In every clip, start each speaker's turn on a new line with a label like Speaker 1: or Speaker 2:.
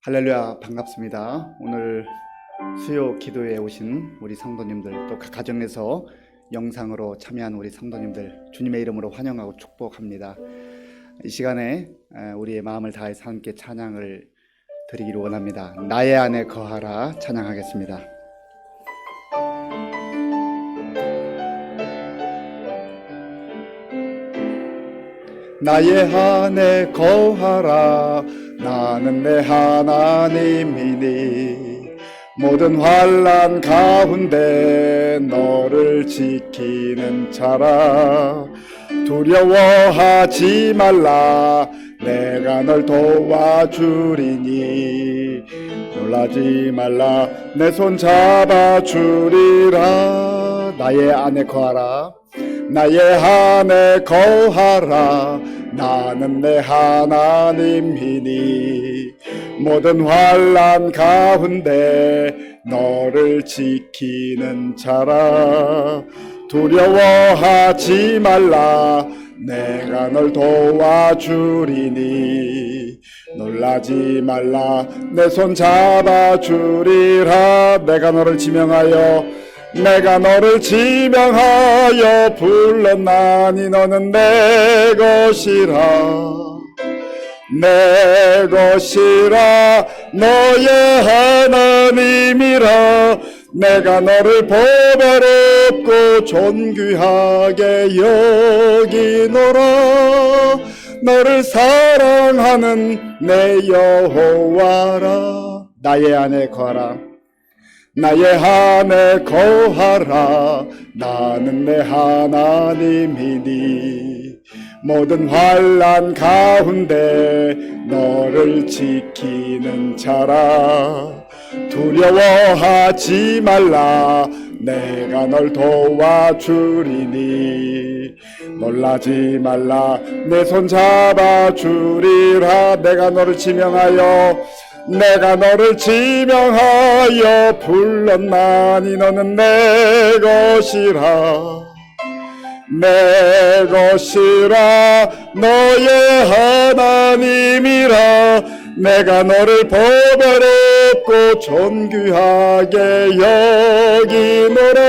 Speaker 1: 할렐루야, 반갑습니다. 오늘 수요 기도에 오신 우리 성도님들, 또 각 가정에서 영상으로 참여한 우리 성도님들 주님의 이름으로 환영하고 축복합니다. 이 시간에 우리의 마음을 다해서 함께 찬양을 드리기를 원합니다. 나의 안에 거하라 찬양하겠습니다. 나의 안에 거하라, 나는 내 하나님이니 모든 환난 가운데 너를 지키는 자라. 두려워하지 말라, 내가 널 도와주리니. 놀라지 말라, 내 손 잡아주리라. 나의 안에 거하라, 나의 안에 거하라, 나는 내 하나님이니 모든 환난 가운데 너를 지키는 자라. 두려워하지 말라, 내가 널 도와주리니. 놀라지 말라, 내 손 잡아주리라. 내가 너를 지명하여 불렀나니 너는 내 것이라. 내 것이라, 너의 하나님이라. 내가 너를 보배롭고 존귀하게 여기노라. 너를 사랑하는 내 여호와라. 나의 안에 거하라, 나의 안에 거하라, 나는 내 하나님이니 모든 환난 가운데 너를 지키는 자라. 두려워하지 말라, 내가 널 도와주리니. 놀라지 말라, 내 손 잡아주리라. 내가 너를 지명하여 불렀나니 너는 내 것이라. 내 것이라, 너의 하나님이라. 내가 너를 보배롭고 존귀하게 여기노라.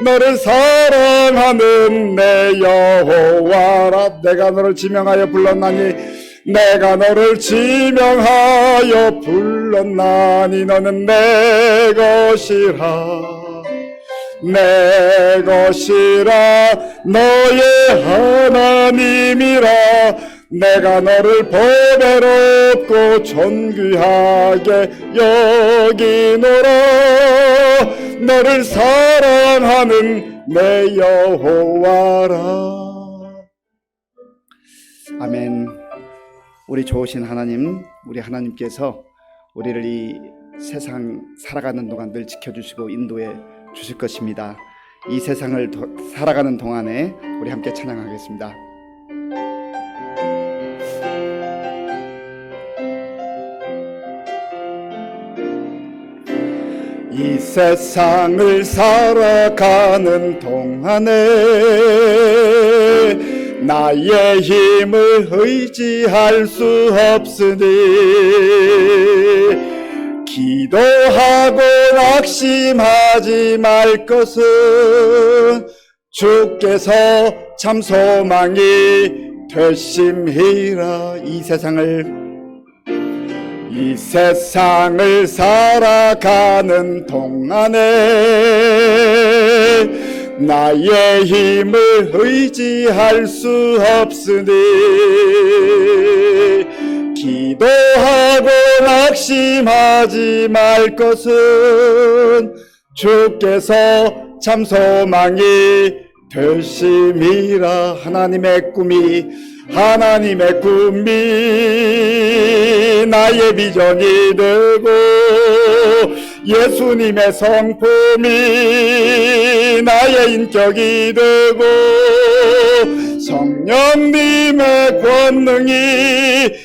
Speaker 1: 너를 사랑하는 내 여호와라. 내가 너를 지명하여 불렀나니 너는 내 것이라. 내 것이라, 너의 하나님이라. 내가 너를 보배롭고 존귀하게 여기노라. 너를 사랑하는 내 여호와라. 아멘. 우리 좋으신 하나님, 우리 하나님께서 우리를 이 세상 살아가는 동안 늘 지켜주시고 인도해 주실 것입니다. 이 세상을 살아가는 동안에 우리 함께 찬양하겠습니다. 이 세상을 살아가는 동안에 나의 힘을 의지할 수 없으니 기도하고 낙심하지 말 것은 주께서 참 소망이 되심이라. 이 세상을 살아가는 동안에 나의 힘을 의지할 수 없으니 기도하고 낙심하지 말 것은 주께서 참 소망이 되심이라. 하나님의 꿈이 나의 비전이 되고 예수님의 성품이 나의 인격이 되고 성령님의 권능이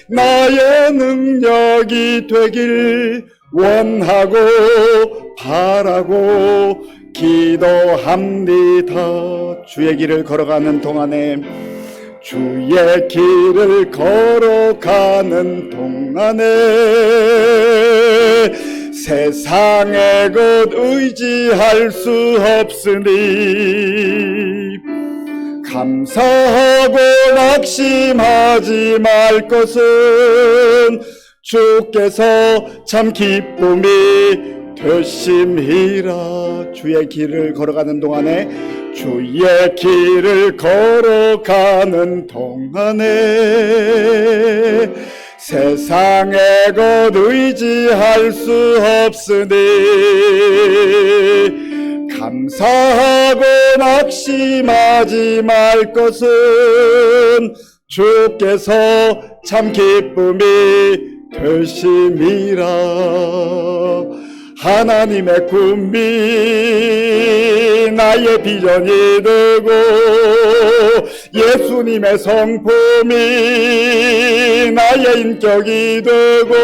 Speaker 1: 나의 능력이 되길 원하고 바라고 기도합니다. 주의 길을 걸어가는 동안에 주의 길을 걸어가는 동안에 세상의 것 의지할 수 없으니 감사하고 낙심하지 말 것은 주께서 참 기쁨이 되심이라. 주의 길을 걸어가는 동안에 주의 길을 걸어가는 동안에 세상의 것 의지할 수 없으니 감사하고 낙심하지 말 것은 주께서 참 기쁨이 되심이라. 하나님의 꿈이 나의 비전이 되고 예수님의 성품이 나의 인격이 되고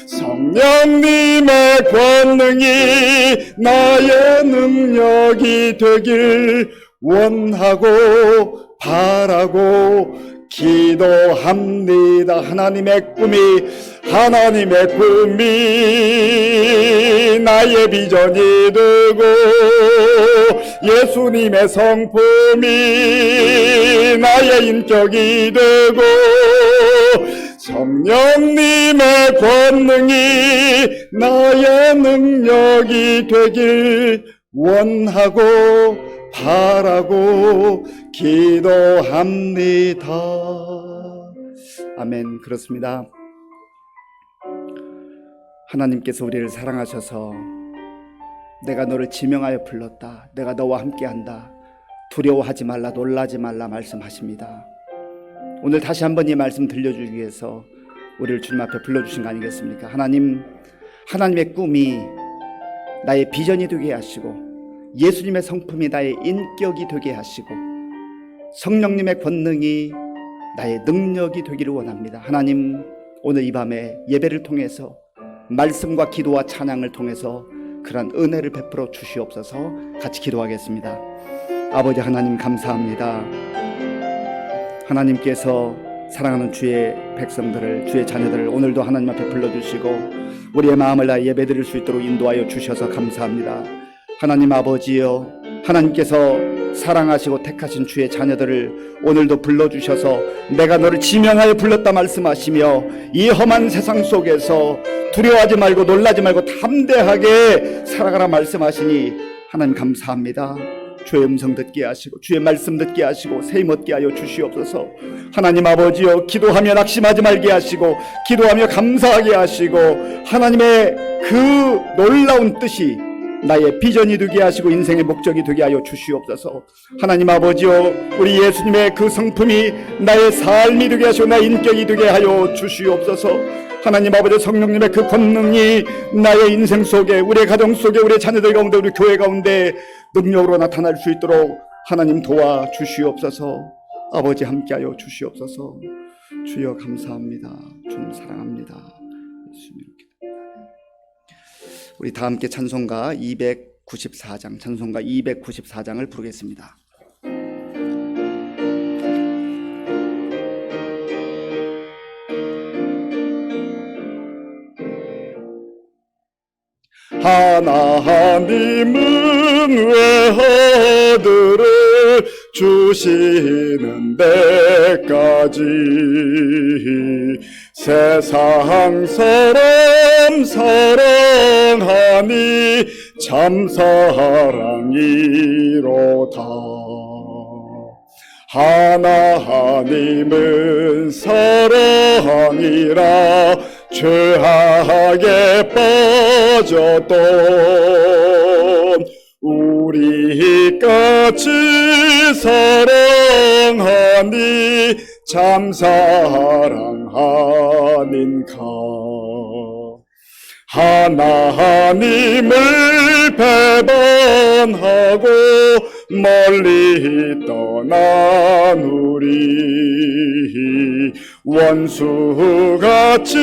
Speaker 1: 성령님의 권능이 나의 능력이 되길 원하고 바라고 기도합니다. 하나님의 꿈이 나의 비전이 되고 예수님의 성품이 나의 인격이 되고 성령님의 권능이 나의 능력이 되길 원하고 바라고 기도합니다. 아멘. 그렇습니다. 하나님께서 우리를 사랑하셔서 내가 너를 지명하여 불렀다, 내가 너와 함께한다, 두려워하지 말라, 놀라지 말라 말씀하십니다. 오늘 다시 한번 이 말씀 들려주기 위해서 우리를 주님 앞에 불러주신 거 아니겠습니까? 하나님의 꿈이 나의 비전이 되게 하시고 예수님의 성품이 나의 인격이 되게 하시고 성령님의 권능이 나의 능력이 되기를 원합니다. 하나님, 오늘 이 밤에 예배를 통해서 말씀과 기도와 찬양을 통해서 그러한 은혜를 베풀어 주시옵소서. 같이 기도하겠습니다. 아버지 하나님, 감사합니다. 하나님께서 사랑하는 주의 백성들을, 주의 자녀들을 오늘도 하나님 앞에 불러주시고 우리의 마음을 다해 예배드릴 수 있도록 인도하여 주셔서 감사합니다. 하나님 아버지여, 하나님께서 사랑하시고 택하신 주의 자녀들을 오늘도 불러주셔서 내가 너를 지명하여 불렀다 말씀하시며 이 험한 세상 속에서 두려워하지 말고 놀라지 말고 담대하게 살아가라 말씀하시니 하나님 감사합니다. 주의 음성 듣게 하시고 주의 말씀 듣게 하시고 세임 얻게 하여 주시옵소서. 하나님 아버지여, 기도하며 낙심하지 말게 하시고 기도하며 감사하게 하시고 하나님의 그 놀라운 뜻이 나의 비전이 되게 하시고 인생의 목적이 되게 하여 주시옵소서. 하나님 아버지여, 우리 예수님의 그 성품이 나의 삶이 되게 하시고 나의 인격이 되게 하여 주시옵소서. 하나님 아버지, 성령님의 그 권능이 나의 인생 속에, 우리의 가정 속에, 우리의 자녀들 가운데, 우리 교회 가운데 능력으로 나타날 수 있도록 하나님 도와 주시옵소서. 아버지 함께하여 주시옵소서. 주여 감사합니다. 주님 사랑합니다. 예수님. 우리 다 함께 찬송가 294장을 부르겠습니다. 하나님은 외아들을 주시는 데까지 세상 사람 사랑하니 참 사랑이로다. 하나님은 사랑이라 죄악에 빠졌던 우리같이 사랑하니 참 사랑하는가. 하나님을 배반하고 멀리 떠난 우리 원수같이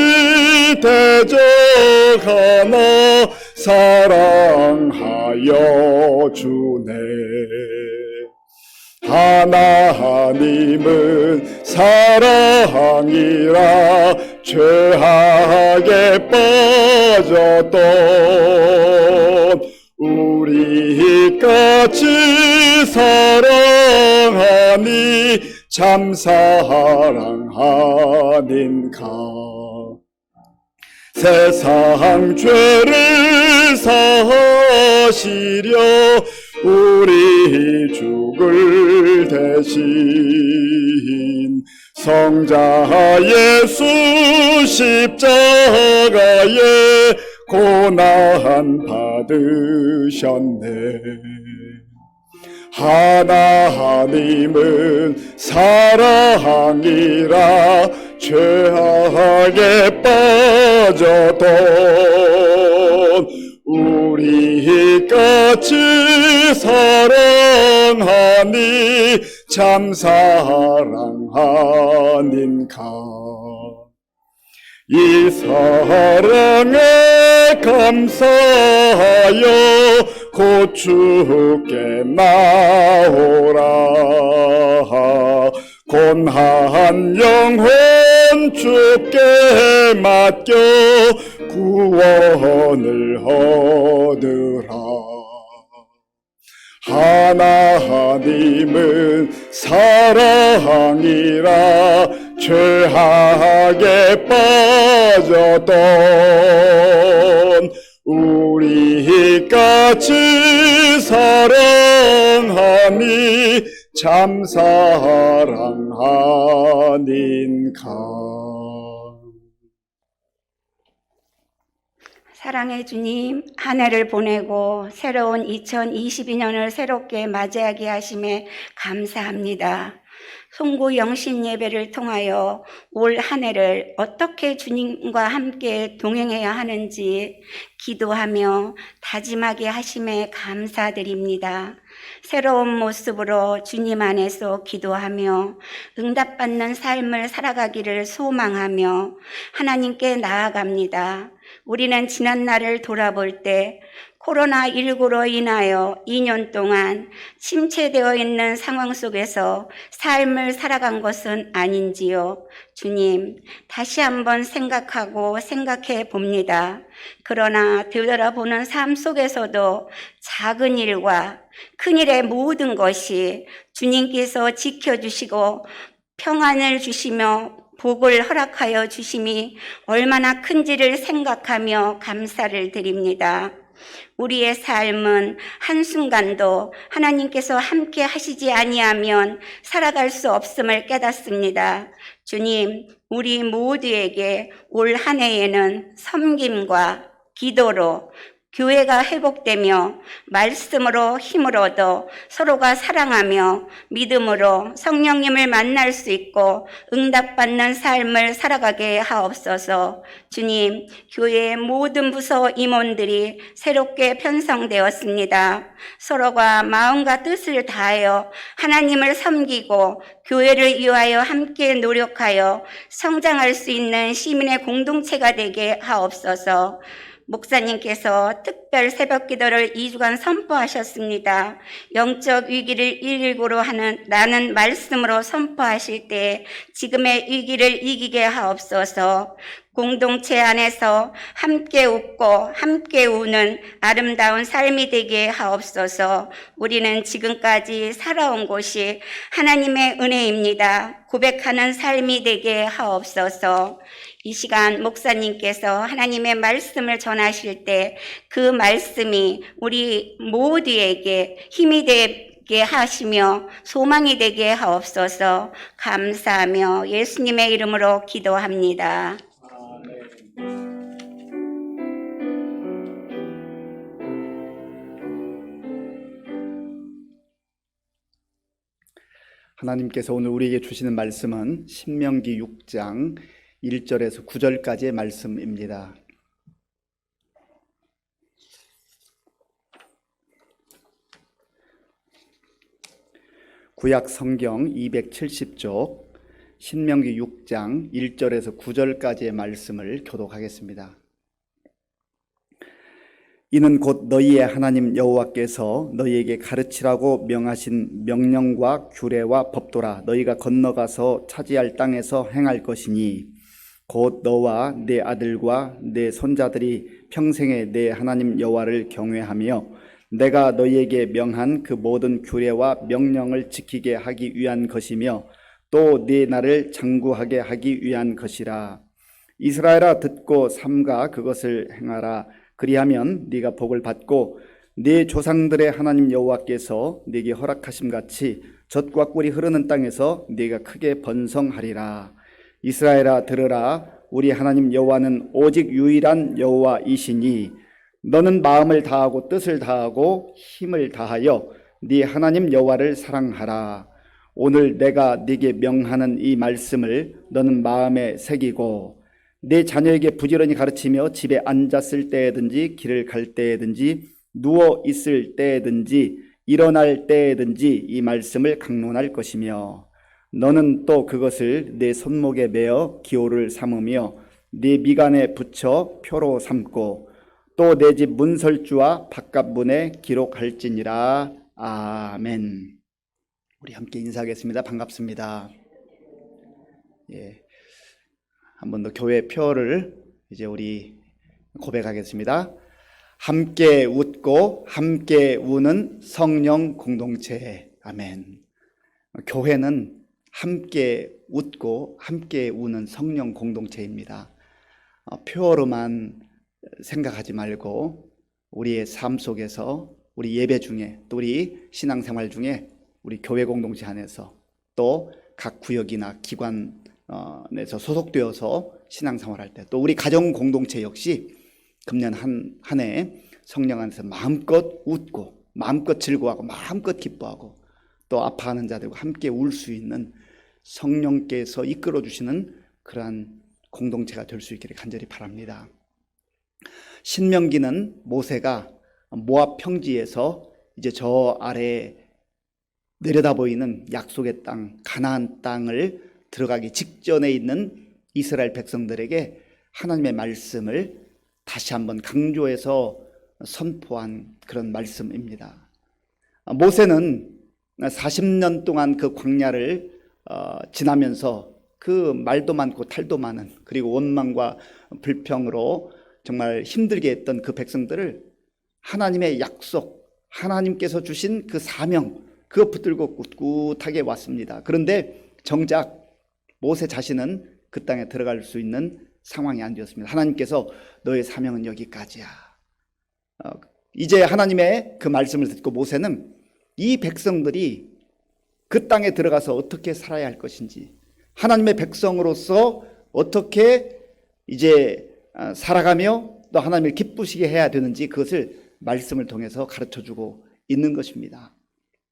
Speaker 1: 대적하나 사랑하여 주네.
Speaker 2: 하나님은 사랑이라 죄악에 빠졌던 우리같이 사랑하니 참 사랑하는가. 세상 죄를 사시려 우리 죽을 대신 성자 예수 십자가에 고난 받으셨네. 하나님은 사랑이라 죄악에 빠졌던 우리같이 사랑하니 참 사랑하는가. 이 사랑에 감사하여 곧 주께 나오라. 곤한 영혼 주께 맡겨 구원을 얻으라. 하나님은 사랑이라 죄악에 빠졌던 우리같이 사랑하니 참 사랑하는가.
Speaker 3: 사랑의 주님, 한 해를 보내고 새로운 2022년을 새롭게 맞이하게 하심에 감사합니다. 송구 영신 예배를 통하여 올 한 해를 어떻게 주님과 함께 동행해야 하는지 기도하며 다짐하게 하심에 감사드립니다. 새로운 모습으로 주님 안에서 기도하며 응답받는 삶을 살아가기를 소망하며 하나님께 나아갑니다. 우리는 지난 날을 돌아볼 때 코로나19로 인하여 2년 동안 침체되어 있는 상황 속에서 삶을 살아간 것은 아닌지요. 주님, 다시 한번 생각해 봅니다. 그러나 되돌아보는 삶 속에서도 작은 일과 큰 일의 모든 것이 주님께서 지켜주시고 평안을 주시며 복을 허락하여 주심이 얼마나 큰지를 생각하며 감사를 드립니다. 우리의 삶은 한순간도 하나님께서 함께 하시지 아니하면 살아갈 수 없음을 깨닫습니다. 주님, 우리 모두에게 올 한 해에는 섬김과 기도로 교회가 회복되며 말씀으로 힘을 얻어 서로가 사랑하며 믿음으로 성령님을 만날 수 있고 응답받는 삶을 살아가게 하옵소서. 주님, 교회의 모든 부서 임원들이 새롭게 편성되었습니다. 서로가 마음과 뜻을 다하여 하나님을 섬기고 교회를 위하여 함께 노력하여 성장할 수 있는 시민의 공동체가 되게 하옵소서. 목사님께서 특별 새벽 기도를 2주간 선포하셨습니다. 영적 위기를 119로 하는 나는 말씀으로 선포하실 때 지금의 위기를 이기게 하옵소서. 공동체 안에서 함께 웃고 함께 우는 아름다운 삶이 되게 하옵소서. 우리는 지금까지 살아온 곳이 하나님의 은혜입니다. 고백하는 삶이 되게 하옵소서. 이 시간 목사님께서 하나님의 말씀을 전하실 때 그 말씀이 우리 모두에게 힘이 되게 하시며 소망이 되게 하옵소서. 감사하며 예수님의 이름으로 기도합니다.
Speaker 1: 하나님께서 오늘 우리에게 주시는 말씀은 신명기 6장 1절에서 9절까지의 말씀입니다. 구약 성경 270쪽 신명기 6장 1절에서 9절까지의 말씀을 교독하겠습니다. 이는 곧 너희의 하나님 여호와께서 너희에게 가르치라고 명하신 명령과 규례와 법도라. 너희가 건너가서 차지할 땅에서 행할 것이니 곧 너와 네 아들과 네 손자들이 평생에 네 하나님 여호와를 경외하며 내가 너희에게 명한 그 모든 규례와 명령을 지키게 하기 위한 것이며 또 네 나를 장구하게 하기 위한 것이라. 이스라엘아, 듣고 삼가 그것을 행하라. 그리하면 네가 복을 받고 네 조상들의 하나님 여호와께서 네게 허락하심 같이 젖과 꿀이 흐르는 땅에서 네가 크게 번성하리라. 이스라엘아, 들으라. 우리 하나님 여호와는 오직 유일한 여호와이시니 너는 마음을 다하고 뜻을 다하고 힘을 다하여 네 하나님 여호와를 사랑하라. 오늘 내가 네게 명하는 이 말씀을 너는 마음에 새기고 네 자녀에게 부지런히 가르치며 집에 앉았을 때든지 길을 갈 때든지 누워 있을 때든지 일어날 때든지 이 말씀을 강론할 것이며 너는 또 그것을 내 손목에 매어 기호를 삼으며 네 미간에 붙여 표로 삼고 또 내 집 문설주와 바깥문에 기록할지니라. 아멘. 우리 함께 인사하겠습니다. 반갑습니다. 예, 한 번 더 교회 표를 이제 우리 고백하겠습니다. 함께 웃고 함께 우는 성령 공동체. 아멘. 교회는 함께 웃고 함께 우는 성령 공동체입니다. 표어로만 생각하지 말고 우리의 삶 속에서 우리 예배 중에 또 우리 신앙생활 중에 우리 교회 공동체 안에서 또 각 구역이나 기관에서 소속되어서 신앙생활할 때 또 우리 가정 공동체 역시 금년 한 해 성령 안에서 마음껏 웃고 마음껏 즐거워하고 마음껏 기뻐하고 또 아파하는 자들과 함께 울 수 있는 성령께서 이끌어 주시는 그러한 공동체가 될 수 있기를 간절히 바랍니다. 신명기는 모세가 모압 평지에서 이제 저 아래 내려다 보이는 약속의 땅 가나안 땅을 들어가기 직전에 있는 이스라엘 백성들에게 하나님의 말씀을 다시 한번 강조해서 선포한 그런 말씀입니다. 모세는 40년 동안 그 광야를 지나면서 그 말도 많고 탈도 많은 그리고 원망과 불평으로 정말 힘들게 했던 그 백성들을 하나님의 약속, 하나님께서 주신 그 사명 그것 붙들고 꿋꿋하게 왔습니다. 그런데 정작 모세 자신은 그 땅에 들어갈 수 있는 상황이 안 되었습니다. 하나님께서 너의 사명은 여기까지야. 이제 하나님의 그 말씀을 듣고 모세는 이 백성들이 그 땅에 들어가서 어떻게 살아야 할 것인지 하나님의 백성으로서 어떻게 이제 살아가며 또 하나님을 기쁘시게 해야 되는지 그것을 말씀을 통해서 가르쳐주고 있는 것입니다.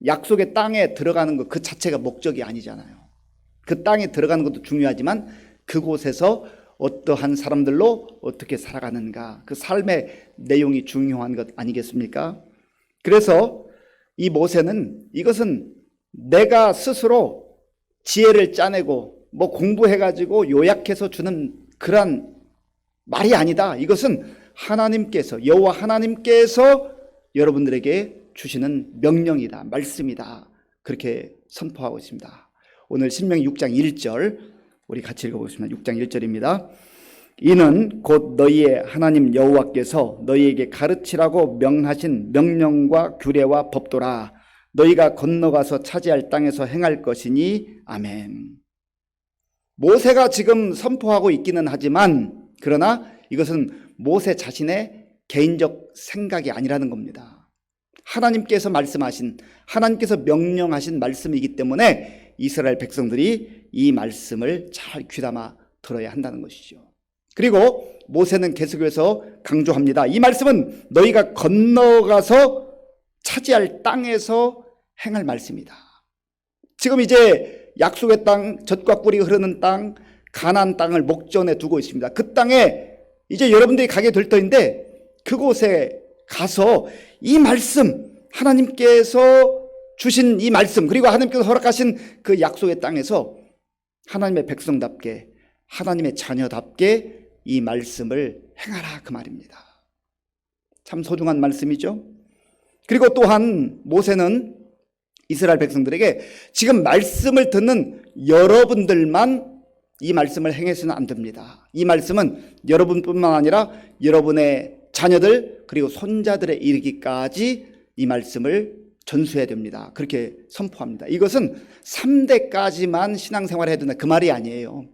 Speaker 1: 약속의 땅에 들어가는 것 그 자체가 목적이 아니잖아요. 그 땅에 들어가는 것도 중요하지만 그곳에서 어떠한 사람들로 어떻게 살아가는가 그 삶의 내용이 중요한 것 아니겠습니까? 그래서 이 모세는 이것은 내가 스스로 지혜를 짜내고 뭐 공부해가지고 요약해서 주는 그런 말이 아니다. 이것은 하나님께서 여호와 하나님께서 여러분들에게 주시는 명령이다. 말씀이다. 그렇게 선포하고 있습니다. 오늘 신명기 6장 1절 우리 같이 읽어보겠습니다. 6장 1절입니다. 이는 곧 너희의 하나님 여호와께서 너희에게 가르치라고 명하신 명령과 규례와 법도라. 너희가 건너가서 차지할 땅에서 행할 것이니 아멘. 모세가 지금 선포하고 있기는 하지만 그러나 이것은 모세 자신의 개인적 생각이 아니라는 겁니다. 하나님께서 말씀하신 하나님께서 명령하신 말씀이기 때문에 이스라엘 백성들이 이 말씀을 잘 귀담아 들어야 한다는 것이죠. 그리고 모세는 계속해서 강조합니다. 이 말씀은 너희가 건너가서 차지할 땅에서 행할 말씀이다. 지금 이제 약속의 땅, 젖과 꿀이 흐르는 땅, 가나안 땅을 목전에 두고 있습니다. 그 땅에 이제 여러분들이 가게 될 터인데 그곳에 가서 이 말씀, 하나님께서 주신 이 말씀, 그리고 하나님께서 허락하신 그 약속의 땅에서 하나님의 백성답게, 하나님의 자녀답게 이 말씀을 행하라 그 말입니다. 참 소중한 말씀이죠. 그리고 또한 모세는 이스라엘 백성들에게 지금 말씀을 듣는 여러분들만 이 말씀을 행해서는 안 됩니다. 이 말씀은 여러분뿐만 아니라 여러분의 자녀들 그리고 손자들에 이르기까지 이 말씀을 전수해야 됩니다. 그렇게 선포합니다. 이것은 3대까지만 신앙생활을 해야 된다 그 말이 아니에요.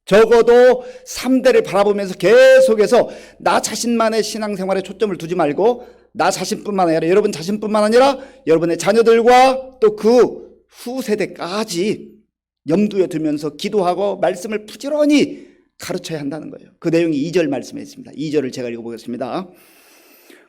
Speaker 1: 적어도 3대를 바라보면서 계속해서 나 자신만의 신앙생활에 초점을 두지 말고 나 자신뿐만 아니라 여러분 자신뿐만 아니라 여러분의 자녀들과 또 그 후세대까지 염두에 두면서 기도하고 말씀을 부지런히 가르쳐야 한다는 거예요. 그 내용이 2절 말씀에 있습니다. 2절을 제가 읽어보겠습니다.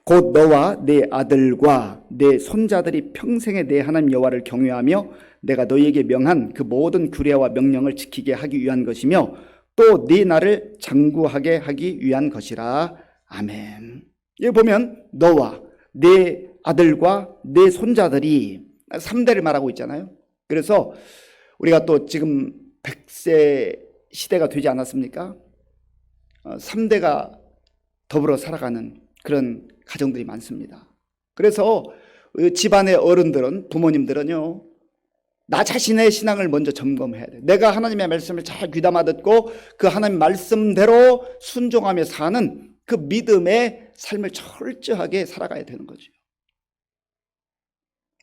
Speaker 1: 곧 너와 네 아들과 네 손자들이 평생에 내 하나님 여호와를 경외하며 내가 너희에게 명한 그 모든 규례와 명령을 지키게 하기 위한 것이며 또 네 나를 장구하게 하기 위한 것이라. 아멘. 여기 보면 너와 네 아들과 네 손자들이 3대를 말하고 있잖아요. 그래서 우리가 또 지금 100세 시대가 되지 않았습니까? 3대가 더불어 살아가는 그런 가정들이 많습니다. 그래서 집안의 어른들은, 부모님들은요, 나 자신의 신앙을 먼저 점검해야 돼. 내가 하나님의 말씀을 잘 귀담아 듣고 그 하나님 말씀대로 순종하며 사는 그 믿음의 삶을 철저하게 살아가야 되는 거죠.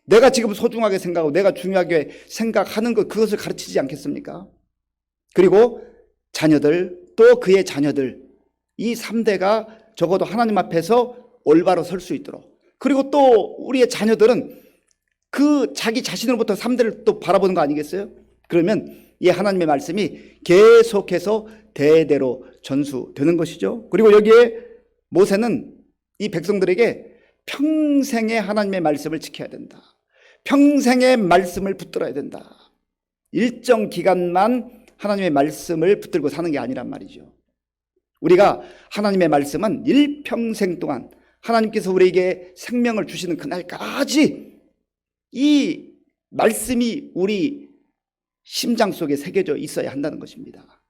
Speaker 1: 내가 지금 소중하게 생각하고 내가 중요하게 생각하는 것, 그것을 가르치지 않겠습니까? 그리고 자녀들, 또 그의 자녀들, 이 3대가 적어도 하나님 앞에서 올바로 설 수 있도록, 그리고 또 우리의 자녀들은 그 자기 자신으로부터 3대를 또 바라보는 거 아니겠어요? 그러면 이 하나님의 말씀이 계속해서 대대로 전수되는 것이죠. 그리고 여기에 모세는 이 백성들에게 평생의 하나님의 말씀을 지켜야 된다. 평생의 말씀을 붙들어야 된다. 일정 기간만 하나님의 말씀을 붙들고 사는 게 아니란 말이죠. 우리가 하나님의 말씀은 일평생 동안 하나님께서 우리에게 생명을 주시는 그날까지 이 말씀이 우리 심장 속에 새겨져 있어야 한다는 것입니다.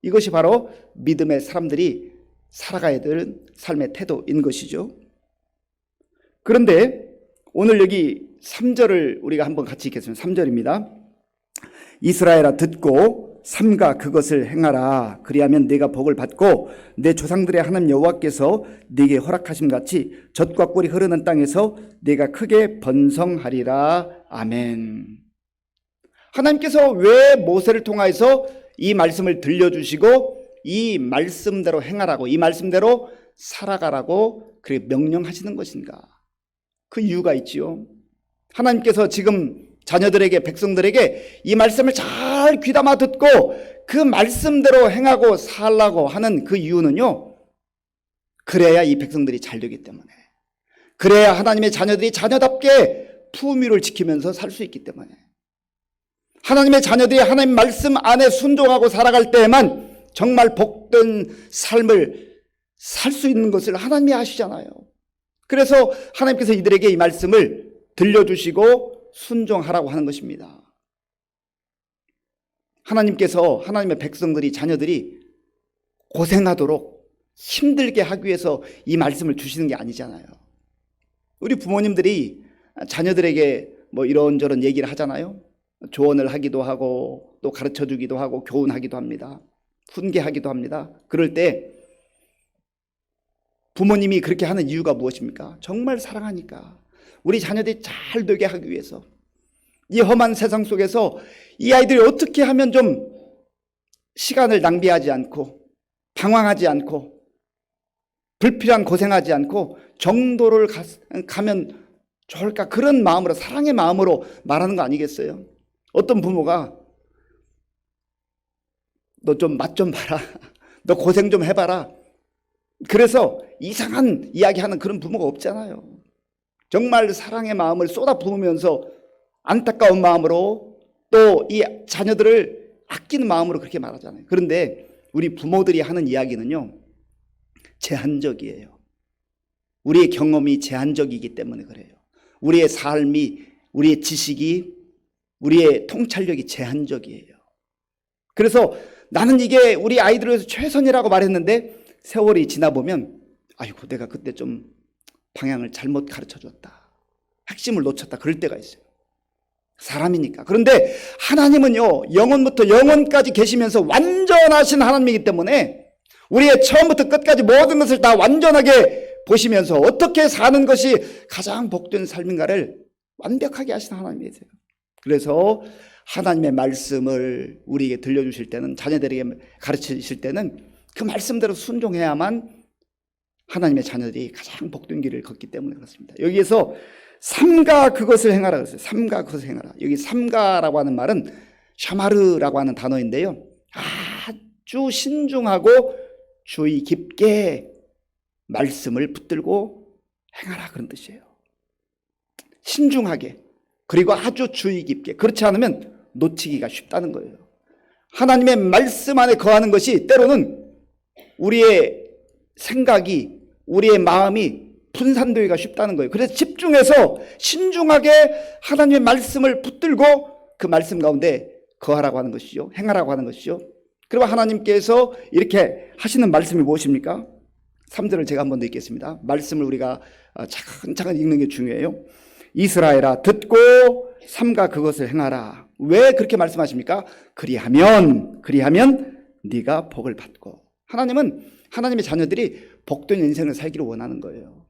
Speaker 1: 이것이 바로 믿음의 사람들이 살아가야 되는 삶의 태도인 것이죠. 그런데 오늘 여기 3절을 우리가 한번 같이 읽겠습니다. 3절입니다. 이스라엘아 듣고 삼가 그것을 행하라. 그리하면 네가 복을 받고 내 조상들의 하나님 여호와께서 네게 허락하심 같이 젖과 꿀이 흐르는 땅에서 네가 크게 번성하리라. 아멘. 하나님께서 왜 모세를 통하여서 이 말씀을 들려주시고 이 말씀대로 행하라고, 이 말씀대로 살아가라고 그렇게 명령하시는 것인가? 그 이유가 있지요. 하나님께서 지금 자녀들에게, 백성들에게 이 말씀을 잘 귀담아 듣고 그 말씀대로 행하고 살라고 하는 그 이유는요, 그래야 이 백성들이 잘 되기 때문에, 그래야 하나님의 자녀들이 자녀답게 품위를 지키면서 살 수 있기 때문에, 하나님의 자녀들이 하나님 말씀 안에 순종하고 살아갈 때에만 정말 복된 삶을 살 수 있는 것을 하나님이 아시잖아요. 그래서 하나님께서 이들에게 이 말씀을 들려주시고 순종하라고 하는 것입니다. 하나님께서 하나님의 백성들이, 자녀들이 고생하도록 힘들게 하기 위해서 이 말씀을 주시는 게 아니잖아요. 우리 부모님들이 자녀들에게 뭐 이런저런 얘기를 하잖아요. 조언을 하기도 하고 또 가르쳐 주기도 하고 교훈하기도 합니다. 훈계하기도 합니다. 그럴 때 부모님이 그렇게 하는 이유가 무엇입니까? 정말 사랑하니까, 우리 자녀들이 잘 되게 하기 위해서, 이 험한 세상 속에서 이 아이들이 어떻게 하면 좀 시간을 낭비하지 않고 방황하지 않고 불필요한 고생하지 않고 정도를 가면 좋을까, 그런 마음으로, 사랑의 마음으로 말하는 거 아니겠어요? 어떤 부모가 너 좀 맛 좀 봐라, 너 고생 좀 해봐라, 그래서 이상한 이야기하는 그런 부모가 없잖아요. 정말 사랑의 마음을 쏟아 부으면서 안타까운 마음으로 또 이 자녀들을 아끼는 마음으로 그렇게 말하잖아요. 그런데 우리 부모들이 하는 이야기는요, 제한적이에요. 우리의 경험이 제한적이기 때문에 그래요. 우리의 삶이, 우리의 지식이, 우리의 통찰력이 제한적이에요. 그래서 나는 이게 우리 아이들을 위해서 최선이라고 말했는데 세월이 지나보면 아이고 내가 그때 좀 방향을 잘못 가르쳐 줬다. 핵심을 놓쳤다. 그럴 때가 있어요. 사람이니까. 그런데 하나님은요, 영원부터 영원까지 계시면서 완전하신 하나님이기 때문에 우리의 처음부터 끝까지 모든 것을 다 완전하게 보시면서 어떻게 사는 것이 가장 복된 삶인가를 완벽하게 하신 하나님이세요. 그래서 하나님의 말씀을 우리에게 들려주실 때는, 자녀들에게 가르치실 때는 그 말씀대로 순종해야만 하나님의 자녀들이 가장 복된 길을 걷기 때문에 그렇습니다. 여기에서 삼가 그것을 행하라 그랬어요. 삼가 그것을 행하라. 여기 삼가라고 하는 말은 샤마르라고 하는 단어인데요, 아주 신중하고 주의 깊게 말씀을 붙들고 행하라, 그런 뜻이에요. 신중하게, 그리고 아주 주의 깊게. 그렇지 않으면 놓치기가 쉽다는 거예요. 하나님의 말씀 안에 거하는 것이 때로는 우리의 생각이, 우리의 마음이 분산되기가 쉽다는 거예요. 그래서 집중해서 신중하게 하나님의 말씀을 붙들고 그 말씀 가운데 거하라고 하는 것이죠. 행하라고 하는 것이죠. 그리고 하나님께서 이렇게 하시는 말씀이 무엇입니까? 3절을 제가 한번 더 읽겠습니다. 말씀을 우리가 차근차근 읽는 게 중요해요. 이스라엘아, 듣고 삼가 그것을 행하라. 왜 그렇게 말씀하십니까? 그리하면 네가 복을 받고. 하나님은 하나님의 자녀들이 복된 인생을 살기를 원하는 거예요.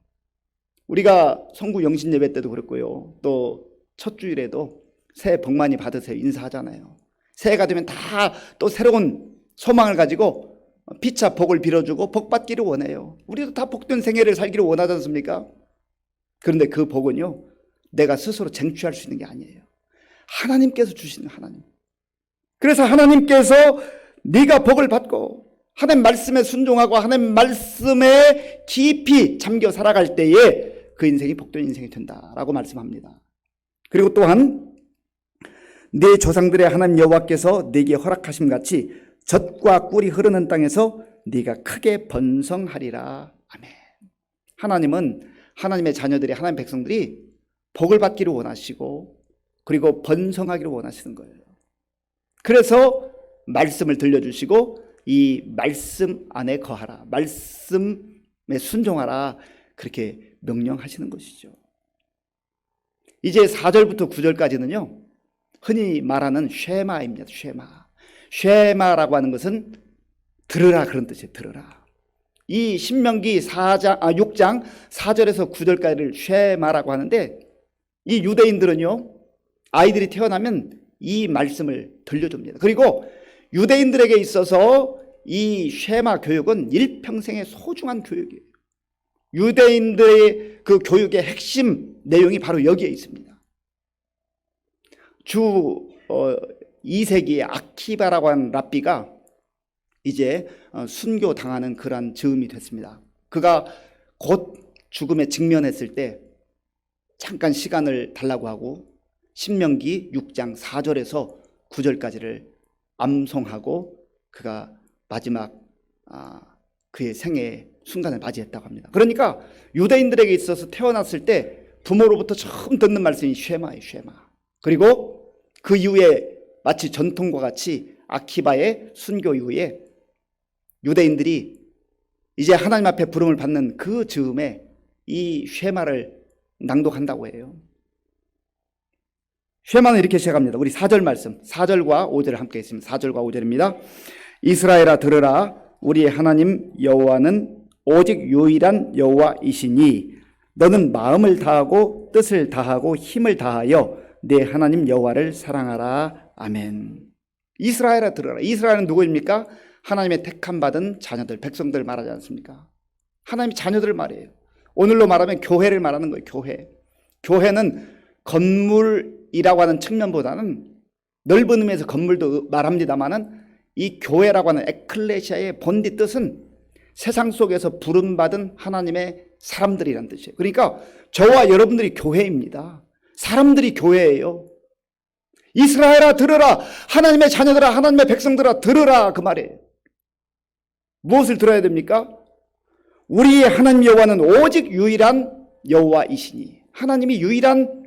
Speaker 1: 우리가 성구 영신 예배 때도 그랬고요, 또 첫 주일에도 새해 복 많이 받으세요 인사하잖아요. 새해가 되면 다 또 새로운 소망을 가지고 피차 복을 빌어주고 복 받기를 원해요. 우리도 다 복된 생애를 살기를 원하지 않습니까? 그런데 그 복은요, 내가 스스로 쟁취할 수 있는 게 아니에요. 하나님께서 주시는, 하나님. 그래서 하나님께서 네가 복을 받고 하나님 말씀에 순종하고 하나님 말씀에 깊이 잠겨 살아갈 때에 그 인생이 복된 인생이 된다라고 말씀합니다. 그리고 또한 네 조상들의 하나님 여호와께서 네게 허락하심 같이 젖과 꿀이 흐르는 땅에서 네가 크게 번성하리라. 아멘. 하나님은 하나님의 자녀들이, 하나님 백성들이 복을 받기를 원하시고 그리고 번성하기를 원하시는 거예요. 그래서 말씀을 들려주시고 이 말씀 안에 거하라, 말씀에 순종하라, 그렇게 명령하시는 것이죠. 이제 4절부터 9절까지는요 흔히 말하는 쉐마입니다. 쉐마라고 하는 것은 들으라, 그런 뜻이에요. 들으라. 이 신명기 6장 4절에서 9절까지를 쉐마라고 하는데, 이 유대인들은요 아이들이 태어나면 이 말씀을 들려줍니다. 그리고 유대인들에게 있어서 이 쉐마 교육은 일평생의 소중한 교육이에요. 유대인들의 그 교육의 핵심 내용이 바로 여기에 있습니다. 주 2세기의 아키바라고 하는 랍비가 이제 순교당하는 그러한 즈음이 됐습니다. 그가 곧 죽음에 직면했을 때 잠깐 시간을 달라고 하고 신명기 6장 4절에서 9절까지를 암송하고 그가 마지막 그의 생애의 순간을 맞이했다고 합니다. 그러니까 유대인들에게 있어서 태어났을 때 부모로부터 처음 듣는 말씀이 쉐마예요. 쉐마. 그리고 그 이후에 마치 전통과 같이 아키바의 순교 이후에 유대인들이 이제 하나님 앞에 부름을 받는 그 즈음에 이 쉐마를 낭독한다고 해요. 쉐마는 이렇게 시작합니다. 우리 4절 말씀, 4절과 5절을 함께 있습니다. 4절과 5절입니다. 이스라엘아, 들으라. 우리의 하나님 여호와는 오직 유일한 여호와이시니 너는 마음을 다하고 뜻을 다하고 힘을 다하여 내 하나님 여호와를 사랑하라. 아멘. 이스라엘아, 들으라. 이스라엘은 누구입니까? 하나님의 택함 받은 자녀들, 백성들 말하지 않습니까? 하나님의 자녀들 말이에요. 오늘로 말하면 교회를 말하는 거예요. 교회는 건물이라고 하는 측면보다는 넓은 의미에서 건물도 말합니다만은 이 교회라고 하는 에클레시아의 본디 뜻은 세상 속에서 부름받은 하나님의 사람들이란 뜻이에요. 그러니까 저와 여러분들이 교회입니다. 사람들이 교회예요. 이스라엘아, 들으라. 하나님의 자녀들아, 하나님의 백성들아, 들으라, 그 말이에요. 무엇을 들어야 됩니까? 우리의 하나님 여호와는 오직 유일한 여호와이시니, 하나님이 유일한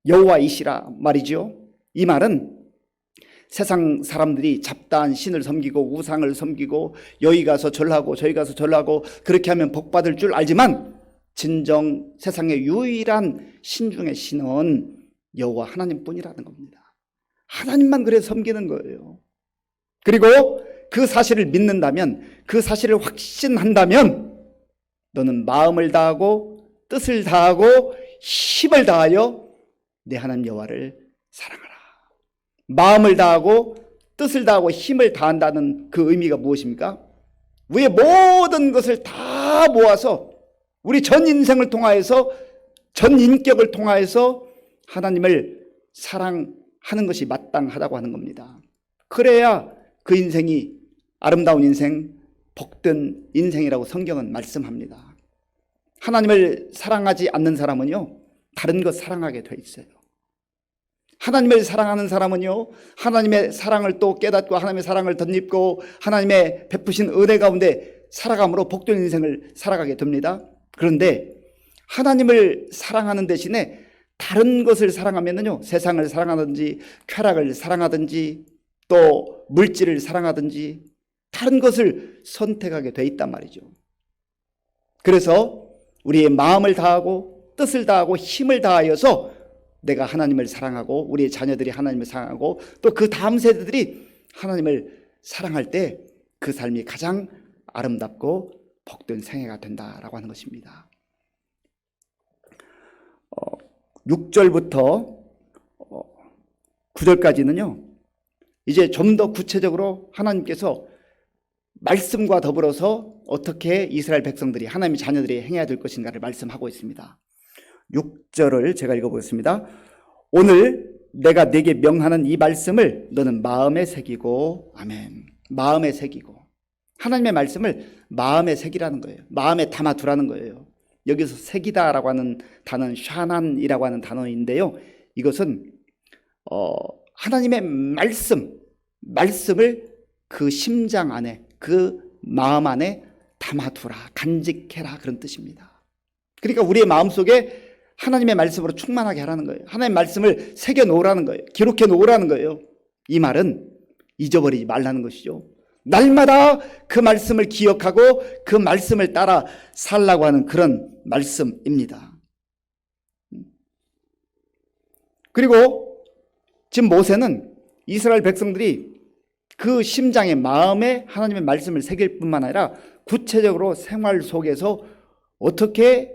Speaker 1: 여호와이시라 말이죠. 이 말은 세상 사람들이 잡다한 신을 섬기고 우상을 섬기고 여기 가서 절하고 저기 가서 절하고 그렇게 하면 복 받을 줄 알지만 진정 세상의 유일한 신 중의 신은 여호와 하나님뿐이라는 겁니다. 하나님만 그래 섬기는 거예요. 그리고 그 사실을 믿는다면, 그 사실을 확신한다면 너는 마음을 다하고 뜻을 다하고 힘을 다하여 내 하나님 여호와를 사랑하라. 마음을 다하고 뜻을 다하고 힘을 다한다는 그 의미가 무엇입니까? 우리의 모든 것을 다 모아서 우리 전 인생을 통하여서, 전 인격을 통하여서 하나님을 사랑하는 것이 마땅하다고 하는 겁니다. 그래야 그 인생이 아름다운 인생, 복된 인생이라고 성경은 말씀합니다. 하나님을 사랑하지 않는 사람은요, 다른 것 사랑하게 돼 있어요. 하나님을 사랑하는 사람은요, 하나님의 사랑을 또 깨닫고 하나님의 사랑을 덧입고 하나님의 베푸신 은혜 가운데 살아감으로 복된 인생을 살아가게 됩니다. 그런데 하나님을 사랑하는 대신에 다른 것을 사랑하면요, 세상을 사랑하든지 쾌락을 사랑하든지 또 물질을 사랑하든지 다른 것을 선택하게 돼 있단 말이죠. 그래서 우리의 마음을 다하고 뜻을 다하고 힘을 다하여서 내가 하나님을 사랑하고 우리의 자녀들이 하나님을 사랑하고 또 그 다음 세대들이 하나님을 사랑할 때 그 삶이 가장 아름답고 복된 생애가 된다라고 하는 것입니다. 6절부터 9절까지는요, 이제 좀 더 구체적으로 하나님께서 말씀과 더불어서 어떻게 이스라엘 백성들이, 하나님의 자녀들이 행해야 될 것인가를 말씀하고 있습니다. 6절을 제가 읽어보겠습니다. 오늘 내가 네게 명하는 이 말씀을 너는 마음에 새기고, 아멘. 마음에 새기고. 하나님의 말씀을 마음에 새기라는 거예요. 마음에 담아두라는 거예요. 여기서 새기다라고 하는 단어는 샤난이라고 하는 단어인데요, 이것은 하나님의 말씀을 그 심장 안에, 그 마음 안에 담아두라, 간직해라, 그런 뜻입니다. 그러니까 우리의 마음속에 하나님의 말씀으로 충만하게 하라는 거예요. 하나님의 말씀을 새겨 놓으라는 거예요. 기록해 놓으라는 거예요. 이 말은 잊어버리지 말라는 것이죠. 날마다 그 말씀을 기억하고 그 말씀을 따라 살라고 하는 그런 말씀입니다. 그리고 지금 모세는 이스라엘 백성들이 그 심장의 마음에 하나님의 말씀을 새길 뿐만 아니라 구체적으로 생활 속에서 어떻게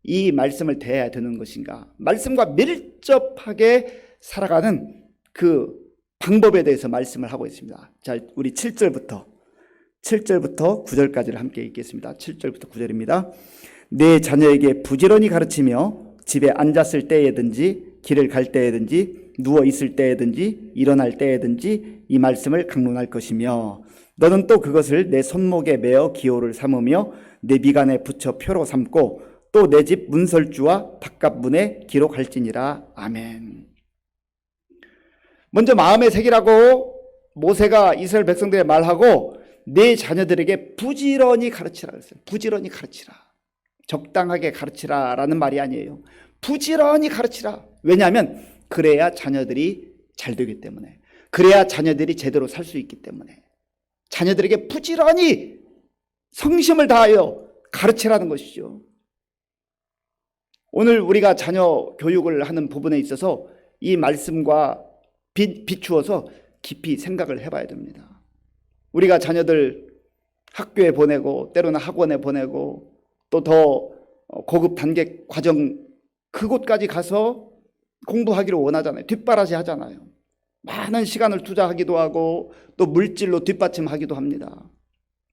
Speaker 1: 이 말씀을 대해야 되는 것인가, 말씀과 밀접하게 살아가는 그 방법에 대해서 말씀을 하고 있습니다. 자, 우리 7절부터 9절까지를 함께 읽겠습니다. 7절부터 9절입니다. 내 자녀에게 부지런히 가르치며 집에 앉았을 때에든지 길을 갈 때에든지 누워 있을 때에든지 일어날 때에든지 이 말씀을 강론할 것이며 너는 또 그것을 내 손목에 매어 기호를 삼으며 내 미간에 붙여 표로 삼고 또 내 집 문설주와 바깥 문에 기록할지니라. 아멘. 먼저 마음에 새기라고 모세가 이스라엘 백성들에게 말하고 내 자녀들에게 부지런히 가르치라 그랬어요. 부지런히 가르치라. 적당하게 가르치라라는 말이 아니에요. 부지런히 가르치라. 왜냐하면 그래야 자녀들이 잘 되기 때문에, 그래야 자녀들이 제대로 살 수 있기 때문에 자녀들에게 부지런히 성심을 다하여 가르치라는 것이죠. 오늘 우리가 자녀 교육을 하는 부분에 있어서 이 말씀과 비추어서 깊이 생각을 해봐야 됩니다. 우리가 자녀들 학교에 보내고 때로는 학원에 보내고 또 더 고급 단계 과정 그곳까지 가서 공부하기를 원하잖아요. 뒷바라지 하잖아요. 많은 시간을 투자하기도 하고 또 물질로 뒷받침하기도 합니다.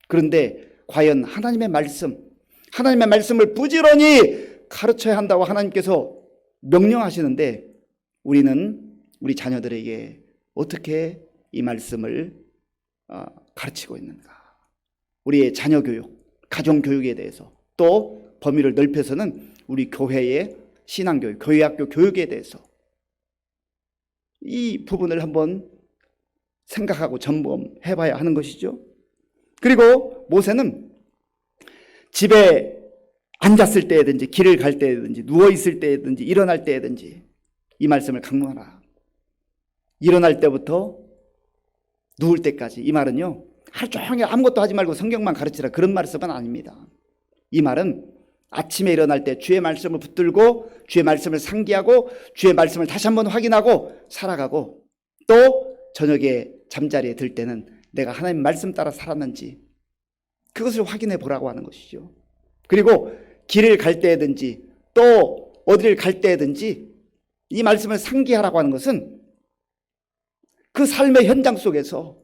Speaker 1: 그런데 과연 하나님의 말씀을 부지런히 가르쳐야 한다고 하나님께서 명령하시는데 우리는 우리 자녀들에게 어떻게 이 말씀을 가르치고 있는가? 우리의 자녀 교육, 가정 교육에 대해서 또 범위를 넓혀서는 우리 교회의 신앙교육, 교회학교 교육에 대해서 이 부분을 한번 생각하고 점검해 봐야 하는 것이죠. 그리고 모세는 집에 앉았을 때든지 길을 갈 때든지 누워 있을 때든지 일어날 때든지 이 말씀을 강론하라. 일어날 때부터 누울 때까지. 이 말은요, 하루 종일 아무것도 하지 말고 성경만 가르치라, 그런 말씀은 아닙니다. 이 말은 아침에 일어날 때 주의 말씀을 붙들고 주의 말씀을 상기하고 주의 말씀을 다시 한번 확인하고 살아가고, 또 저녁에 잠자리에 들 때는 내가 하나님 말씀 따라 살았는지 그것을 확인해 보라고 하는 것이죠. 그리고 길을 갈 때든지 또 어디를 갈 때든지 이 말씀을 상기하라고 하는 것은 그 삶의 현장 속에서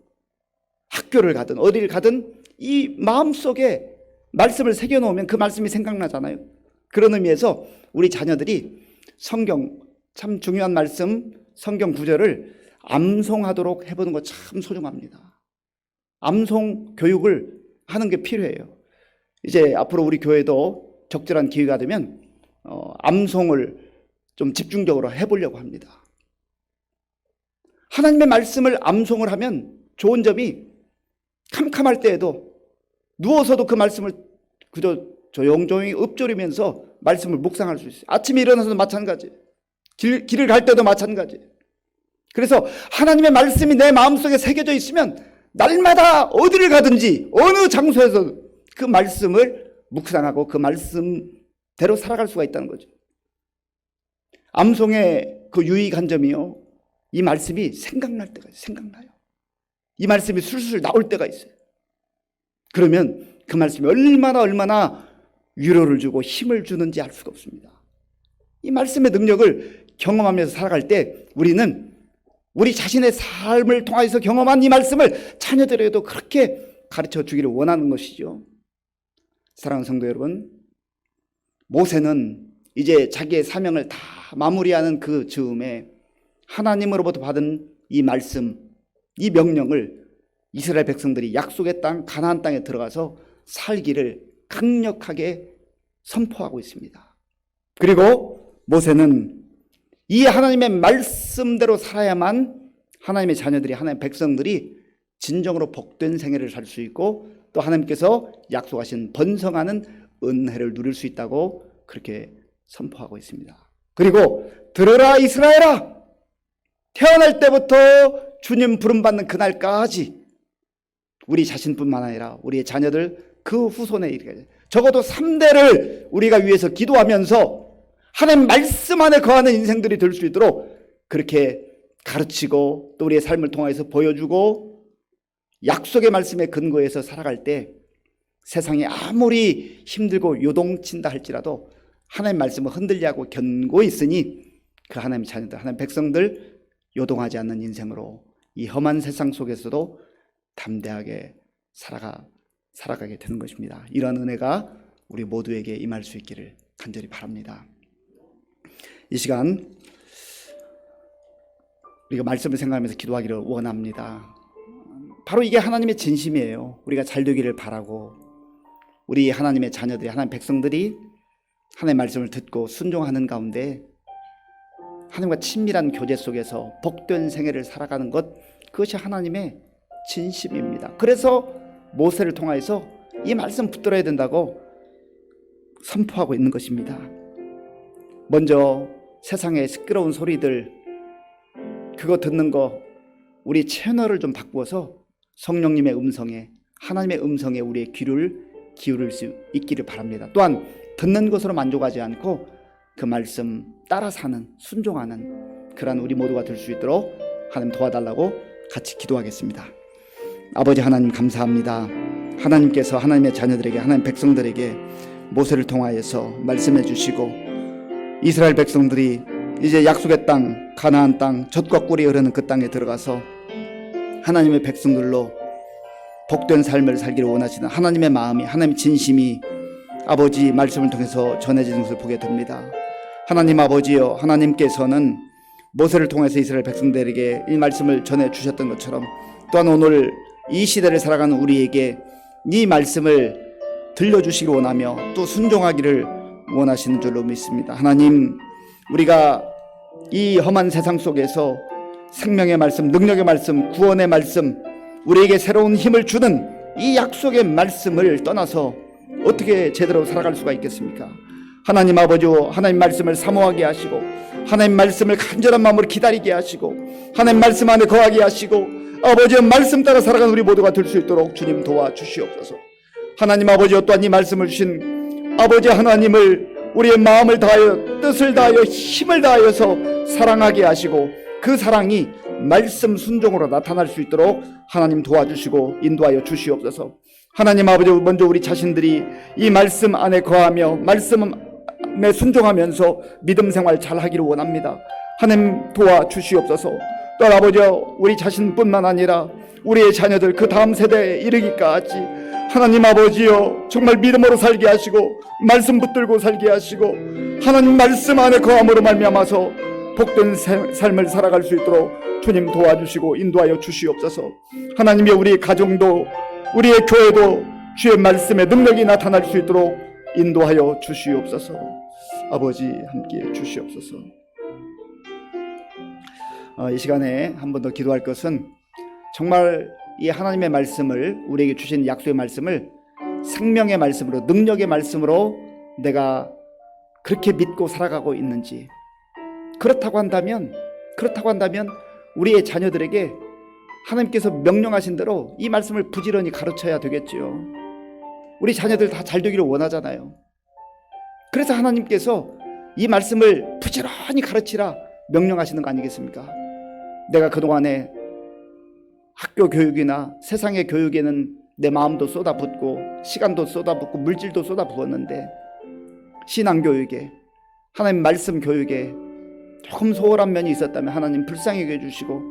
Speaker 1: 학교를 가든 어디를 가든 이 마음속에 말씀을 새겨놓으면 그 말씀이 생각나잖아요. 그런 의미에서 우리 자녀들이 성경, 참 중요한 말씀, 성경 구절을 암송하도록 해보는 거 참 소중합니다. 암송 교육을 하는 게 필요해요. 이제 앞으로 우리 교회도 적절한 기회가 되면 암송을 좀 집중적으로 해보려고 합니다. 하나님의 말씀을 암송을 하면 좋은 점이 캄캄할 때에도 누워서도 그 말씀을 그저 조용조용히 읊조리면서 말씀을 묵상할 수 있어요. 아침에 일어나서도 마찬가지, 길을 갈 때도 마찬가지. 그래서 하나님의 말씀이 내 마음속에 새겨져 있으면 날마다 어디를 가든지 어느 장소에서 그 말씀을 묵상하고 그 말씀대로 살아갈 수가 있다는 거죠. 암송의 그 유익한 점이요, 이 말씀이 생각날 때가 있어요. 생각나요. 이 말씀이 술술 나올 때가 있어요. 그러면 그 말씀이 얼마나 위로를 주고 힘을 주는지 알 수가 없습니다. 이 말씀의 능력을 경험하면서 살아갈 때 우리는 우리 자신의 삶을 통해서 경험한 이 말씀을 자녀들에게도 그렇게 가르쳐 주기를 원하는 것이죠. 사랑하는 성도 여러분, 모세는 이제 자기의 사명을 다 마무리하는 그 즈음에 하나님으로부터 받은 이 말씀, 이 명령을 이스라엘 백성들이 약속의 땅 가나안 땅에 들어가서 살기를 강력하게 선포하고 있습니다. 그리고 모세는 이 하나님의 말씀대로 살아야만 하나님의 자녀들이, 하나님의 백성들이 진정으로 복된 생애를 살 수 있고 또 하나님께서 약속하신 번성하는 은혜를 누릴 수 있다고 그렇게 선포하고 있습니다. 그리고 들으라 이스라엘아, 태어날 때부터 주님 부름받는 그날까지 우리 자신뿐만 아니라 우리의 자녀들 그 후손에 이르게 적어도 3대를 우리가 위해서 기도하면서 하나님 말씀 안에 거하는 인생들이 될 수 있도록 그렇게 가르치고 또 우리의 삶을 통해서 보여주고 약속의 말씀에 근거해서 살아갈 때 세상이 아무리 힘들고 요동친다 할지라도 하나님 말씀을 흔들리 하고 견고 있으니 그 하나님 자녀들, 하나님 백성들 요동하지 않는 인생으로 이 험한 세상 속에서도 담대하게 살아가게 되는 것입니다. 이러한 은혜가 우리 모두에게 임할 수 있기를 간절히 바랍니다. 이 시간 우리가 말씀을 생각하면서 기도하기를 원합니다. 바로 이게 하나님의 진심이에요. 우리가 잘 되기를 바라고 우리 하나님의 자녀들이, 하나님 백성들이 하나님의 말씀을 듣고 순종하는 가운데 하나님과 친밀한 교제 속에서 복된 생애를 살아가는 것, 그것이 하나님의 진심입니다. 그래서 모세를 통하여서 이 말씀 붙들어야 된다고 선포하고 있는 것입니다. 먼저 세상의 시끄러운 소리들, 그거 듣는 거 우리 채널을 좀 바꾸어서 성령님의 음성에, 하나님의 음성에 우리의 귀를 기울일 수 있기를 바랍니다. 또한 듣는 것으로 만족하지 않고 그 말씀 따라 사는, 순종하는 그러한 우리 모두가 될 수 있도록 하나님 도와달라고 같이 기도하겠습니다. 아버지 하나님 감사합니다. 하나님께서 하나님의 자녀들에게, 하나님 백성들에게 모세를 통하여서 말씀해 주시고 이스라엘 백성들이 이제 약속의 땅, 가나안 땅, 젖과 꿀이 흐르는 그 땅에 들어가서 하나님의 백성들로 복된 삶을 살기를 원하시는 하나님의 마음이, 하나님의 진심이 아버지 말씀을 통해서 전해지는 것을 보게 됩니다. 하나님 아버지여, 하나님께서는 모세를 통해서 이스라엘 백성들에게 이 말씀을 전해주셨던 것처럼 또한 오늘 이 시대를 살아가는 우리에게 이 말씀을 들려주시기 원하며 또 순종하기를 원하시는 줄로 믿습니다. 하나님, 우리가 이 험한 세상 속에서 생명의 말씀, 능력의 말씀, 구원의 말씀, 우리에게 새로운 힘을 주는 이 약속의 말씀을 떠나서 어떻게 제대로 살아갈 수가 있겠습니까? 하나님 아버지와 하나님 말씀을 사모하게 하시고 하나님 말씀을 간절한 마음으로 기다리게 하시고 하나님 말씀 안에 거하게 하시고 아버지의 말씀 따라 살아가는 우리 모두가 될 수 있도록 주님 도와주시옵소서. 하나님 아버지여, 또한 이 말씀을 주신 아버지 하나님을 우리의 마음을 다하여 뜻을 다하여 힘을 다하여서 사랑하게 하시고 그 사랑이 말씀 순종으로 나타날 수 있도록 하나님 도와주시고 인도하여 주시옵소서. 하나님 아버지, 먼저 우리 자신들이 이 말씀 안에 거하며 말씀에 순종하면서 믿음 생활 잘 하기를 원합니다. 하나님 도와주시옵소서. 또 아버지, 우리 자신뿐만 아니라 우리의 자녀들 그 다음 세대에 이르기까지 하나님 아버지여 정말 믿음으로 살게 하시고 말씀 붙들고 살게 하시고 하나님 말씀 안에 거함으로 말미암아서 복된 삶을 살아갈 수 있도록 주님 도와주시고 인도하여 주시옵소서. 하나님이 우리 가정도 우리의 교회도 주의 말씀의 능력이 나타날 수 있도록 인도하여 주시옵소서. 아버지 함께 주시옵소서. 이 시간에 한 번 더 기도할 것은 정말 이 하나님의 말씀을, 우리에게 주신 약속의 말씀을 생명의 말씀으로, 능력의 말씀으로 내가 그렇게 믿고 살아가고 있는지, 그렇다고 한다면 우리의 자녀들에게 하나님께서 명령하신 대로 이 말씀을 부지런히 가르쳐야 되겠지요. 우리 자녀들 다 잘 되기를 원하잖아요. 그래서 하나님께서 이 말씀을 부지런히 가르치라 명령하시는 거 아니겠습니까? 내가 그동안에 학교 교육이나 세상의 교육에는 내 마음도 쏟아붓고 시간도 쏟아붓고 물질도 쏟아부었는데 신앙교육에, 하나님 말씀 교육에 조금 소홀한 면이 있었다면 하나님 불쌍히 여겨주시고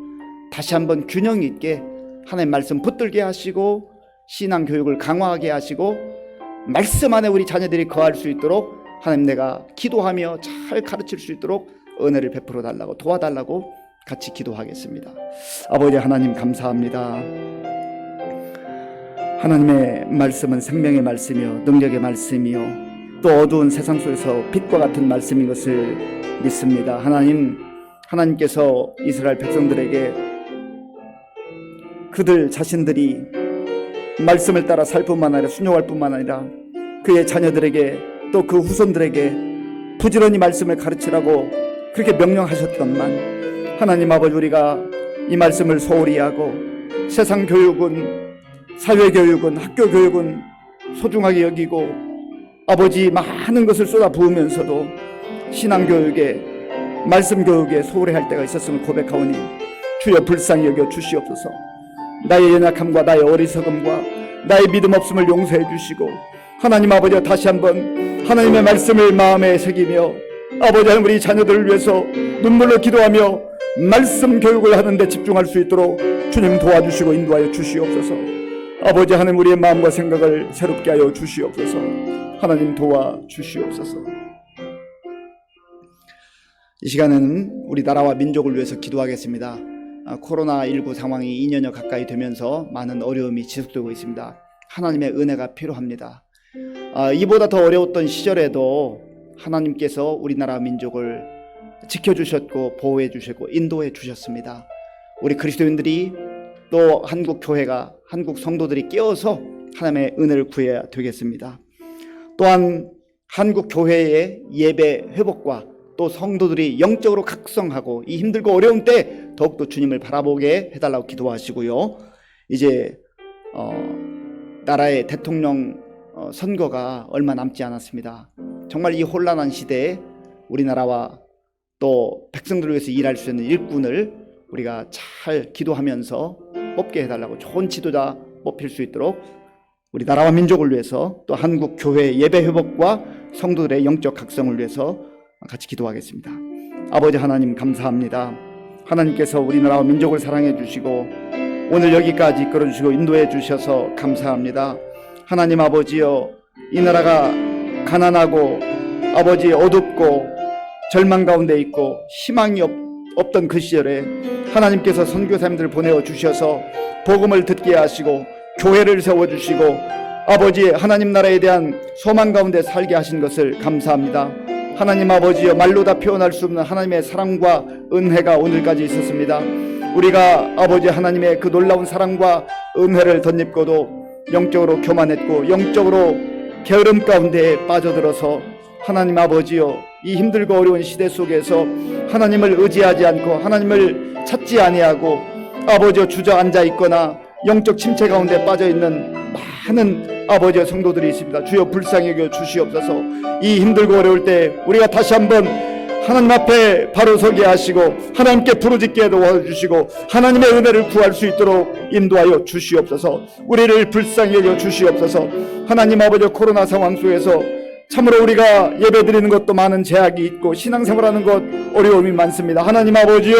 Speaker 1: 다시 한번 균형 있게 하나님 말씀 붙들게 하시고 신앙교육을 강화하게 하시고 말씀 안에 우리 자녀들이 거할 수 있도록 하나님 내가 기도하며 잘 가르칠 수 있도록 은혜를 베풀어 달라고, 도와달라고 같이 기도하겠습니다. 아버지 하나님 감사합니다. 하나님의 말씀은 생명의 말씀이요 능력의 말씀이요 또 어두운 세상 속에서 빛과 같은 말씀인 것을 믿습니다. 하나님께서 이스라엘 백성들에게 그들 자신들이 말씀을 따라 살 뿐만 아니라 순종할 뿐만 아니라 그의 자녀들에게 또 그 후손들에게 부지런히 말씀을 가르치라고 그렇게 명령하셨건만 하나님 아버지, 우리가 이 말씀을 소홀히 하고 세상 교육은, 사회 교육은, 학교 교육은 소중하게 여기고 아버지 많은 것을 쏟아 부으면서도 신앙 교육에, 말씀 교육에 소홀히 할 때가 있었음을 고백하오니 주여 불쌍히 여겨 주시옵소서. 나의 연약함과 나의 어리석음과 나의 믿음 없음을 용서해 주시고 하나님 아버지, 다시 한번 하나님의 말씀을 마음에 새기며 아버지 하나님 우리 자녀들을 위해서 눈물로 기도하며 말씀 교육을 하는데 집중할 수 있도록 주님 도와주시고 인도하여 주시옵소서. 아버지 하나님 우리의 마음과 생각을 새롭게 하여 주시옵소서. 하나님 도와주시옵소서. 이 시간에는 우리 나라와 민족을 위해서 기도하겠습니다. 코로나19 상황이 2년여 가까이 되면서 많은 어려움이 지속되고 있습니다. 하나님의 은혜가 필요합니다. 이보다 더 어려웠던 시절에도 하나님께서 우리나라 민족을 지켜주셨고 보호해 주셨고 인도해 주셨습니다. 우리 그리스도인들이 또 한국 교회가, 한국 성도들이 깨어서 하나님의 은혜를 구해야 되겠습니다. 또한 한국 교회의 예배 회복과 또 성도들이 영적으로 각성하고 이 힘들고 어려운 때 더욱더 주님을 바라보게 해달라고 기도하시고요. 이제 나라의 대통령 선거가 얼마 남지 않았습니다. 정말 이 혼란한 시대에 우리나라와 또 백성들을 위해서 일할 수 있는 일꾼을 우리가 잘 기도하면서 뽑게 해달라고, 좋은 지도자 뽑힐 수 있도록 우리 나라와 민족을 위해서 또 한국 교회 예배 회복과 성도들의 영적 각성을 위해서 같이 기도하겠습니다. 아버지 하나님 감사합니다. 하나님께서 우리나라와 민족을 사랑해 주시고 오늘 여기까지 이끌어 주시고 인도해 주셔서 감사합니다. 하나님 아버지여, 이 나라가 가난하고 아버지 어둡고 절망 가운데 있고 희망이 없던 그 시절에 하나님께서 선교사님들을 보내어 주셔서 복음을 듣게 하시고 교회를 세워주시고 아버지 하나님 나라에 대한 소망 가운데 살게 하신 것을 감사합니다. 하나님 아버지여, 말로 다 표현할 수 없는 하나님의 사랑과 은혜가 오늘까지 있었습니다. 우리가 아버지 하나님의 그 놀라운 사랑과 은혜를 덧입고도 영적으로 교만했고 영적으로 게으름 가운데 빠져들어서 하나님 아버지여, 이 힘들고 어려운 시대 속에서 하나님을 의지하지 않고 하나님을 찾지 아니하고 아버지여 주저앉아 있거나 영적 침체 가운데 빠져 있는 많은 아버지와 성도들이 있습니다. 주여 불쌍히 여겨 주시옵소서. 이 힘들고 어려울 때 우리가 다시 한번 하나님 앞에 바로 서게 하시고 하나님께 부르짖게 도와주시고 하나님의 은혜를 구할 수 있도록 인도하여 주시옵소서. 우리를 불쌍히 여겨 주시옵소서. 하나님 아버지, 코로나 상황 속에서 참으로 우리가 예배드리는 것도 많은 제약이 있고 신앙생활하는 것 어려움이 많습니다. 하나님 아버지요,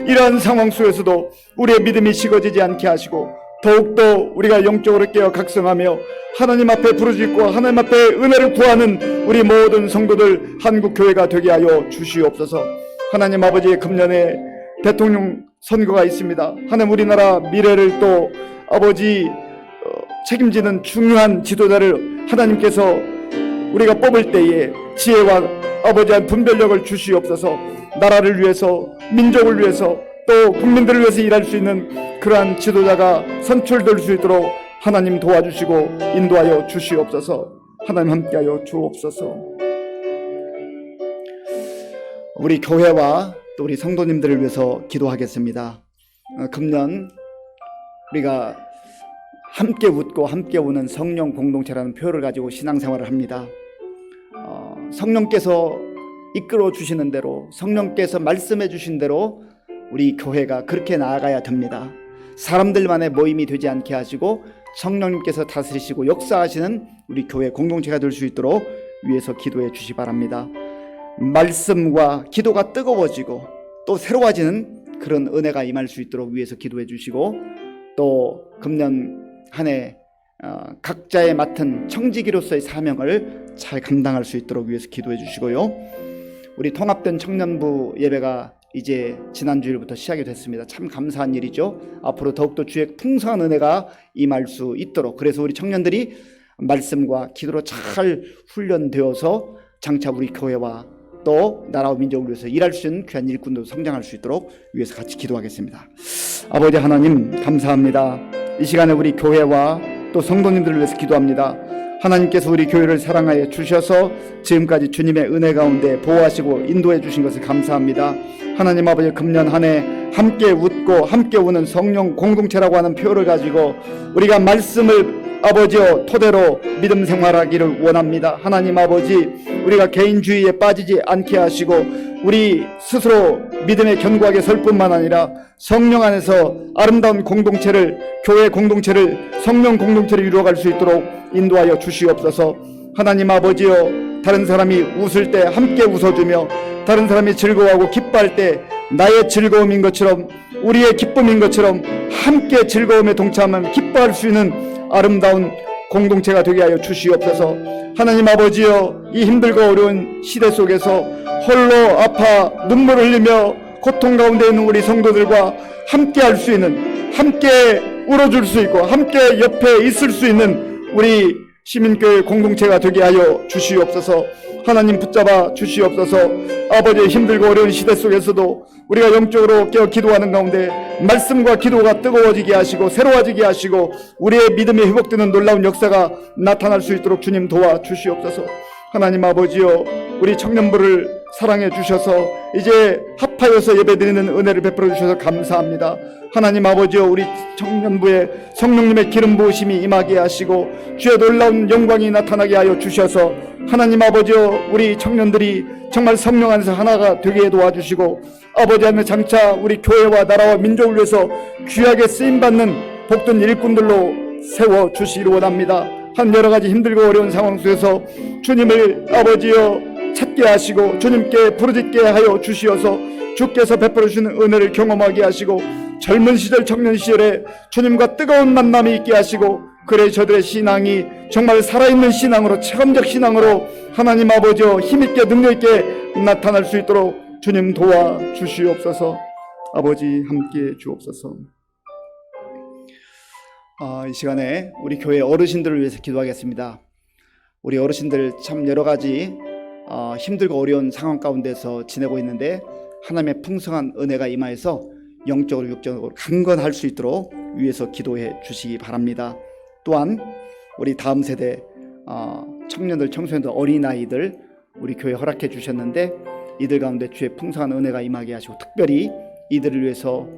Speaker 1: 이러한 상황 속에서도 우리의 믿음이 식어지지 않게 하시고 더욱더 우리가 영적으로 깨어 각성하며 하나님 앞에 부르짖고 하나님 앞에 은혜를 구하는 우리 모든 성도들 한국교회가 되게 하여 주시옵소서. 하나님 아버지, 금년에 대통령 선거가 있습니다. 하나님, 우리나라 미래를 또 아버지 책임지는 중요한 지도자를 하나님께서 우리가 뽑을 때에 지혜와 아버지한 분별력을 주시옵소서. 나라를 위해서, 민족을 위해서, 또 국민들을 위해서 일할 수 있는 그러한 지도자가 선출될 수 있도록 하나님 도와주시고 인도하여 주시옵소서. 하나님 함께하여 주옵소서. 우리 교회와 또 우리 성도님들을 위해서 기도하겠습니다. 금년 우리가 함께 웃고 함께 우는 성령 공동체라는 표를 가지고 신앙생활을 합니다. 성령께서 이끌어 주시는 대로, 성령께서 말씀해 주신 대로 우리 교회가 그렇게 나아가야 됩니다. 사람들만의 모임이 되지 않게 하시고 성령님께서 다스리시고 역사하시는 우리 교회 공동체가 될 수 있도록 위에서 기도해 주시 바랍니다. 말씀과 기도가 뜨거워지고 또 새로워지는 그런 은혜가 임할 수 있도록 위에서 기도해 주시고, 또 금년 한 해 각자의 맡은 청지기로서의 사명을 잘 감당할 수 있도록 위해서 기도해 주시고요. 우리 통합된 청년부 예배가 이제 지난주일부터 시작이 됐습니다. 참 감사한 일이죠. 앞으로 더욱더 주의 풍성한 은혜가 임할 수 있도록, 그래서 우리 청년들이 말씀과 기도로 잘 훈련되어서 장차 우리 교회와 또 나라와 민족을 위해서 일할 수 있는 귀한 일꾼도 성장할 수 있도록 위해서 같이 기도하겠습니다. 아버지 하나님, 감사합니다. 이 시간에 우리 교회와 또 성도님들을 위해서 기도합니다. 하나님께서 우리 교회를 사랑하여 주셔서 지금까지 주님의 은혜 가운데 보호하시고 인도해 주신 것을 감사합니다. 하나님 아버지, 금년 한 해 함께 웃고 함께 우는 성령 공동체라고 하는 표를 가지고 우리가 말씀을 아버지여 토대로 믿음 생활하기를 원합니다. 하나님 아버지, 우리가 개인주의에 빠지지 않게 하시고 우리 스스로 믿음에 견고하게 설 뿐만 아니라 성령 안에서 아름다운 공동체를, 교회 공동체를, 성령 공동체를 이루어갈 수 있도록 인도하여 주시옵소서. 하나님 아버지여, 다른 사람이 웃을 때 함께 웃어주며 다른 사람이 즐거워하고 기뻐할 때 나의 즐거움인 것처럼, 우리의 기쁨인 것처럼 함께 즐거움에 동참하며 기뻐할 수 있는 아름다운 공동체가 되게 하여 주시옵소서. 하나님 아버지여, 이 힘들고 어려운 시대 속에서 홀로 아파 눈물을 흘리며 고통 가운데 있는 우리 성도들과 함께 할 수 있는, 함께 울어줄 수 있고 함께 옆에 있을 수 있는 우리 시민교회 공동체가 되게 하여 주시옵소서. 하나님 붙잡아 주시옵소서. 아버지의 힘들고 어려운 시대 속에서도 우리가 영적으로 깨어 기도하는 가운데 말씀과 기도가 뜨거워지게 하시고 새로워지게 하시고 우리의 믿음이 회복되는 놀라운 역사가 나타날 수 있도록 주님 도와 주시옵소서. 하나님 아버지여, 우리 청년부를 사랑해 주셔서 이제 합하여서 예배드리는 은혜를 베풀어 주셔서 감사합니다. 하나님 아버지여, 우리 청년부에 성령님의 기름 부으심이 임하게 하시고 주의 놀라운 영광이 나타나게 하여 주셔서 하나님 아버지여, 우리 청년들이 정말 성령 안에서 하나가 되게 도와주시고 아버지 하나님, 장차 우리 교회와 나라와 민족을 위해서 귀하게 쓰임받는 복된 일꾼들로 세워주시기를 원합니다. 한 여러가지 힘들고 어려운 상황 속에서 주님을 아버지여 찾게 하시고 주님께 부르짖게 하여 주시어서 주께서 베풀어 주시는 은혜를 경험하게 하시고 젊은 시절, 청년 시절에 주님과 뜨거운 만남이 있게 하시고, 그래 저들의 신앙이 정말 살아있는 신앙으로, 체험적 신앙으로 하나님 아버지여 힘있게 능력있게 나타날 수 있도록 주님 도와 주시옵소서. 아버지 함께 주옵소서. 이 시간에 우리 교회 어르신들을 위해서 기도하겠습니다. 우리 어르신들 참 여러가지 힘들고 어려운 상황 가운데서 지내고 있는데 하나님의 풍성한 은혜가 임하여서 영적으로 육적으로 강건할 수 있도록 위에서 기도해 주시기 바랍니다. 또한 우리 다음 세대 청년들, 청소년들, 어린아이들 우리 교회 허락해 주셨는데 이들 가운데 주의 풍성한 은혜가 임하게 하시고 특별히 이들을 위해서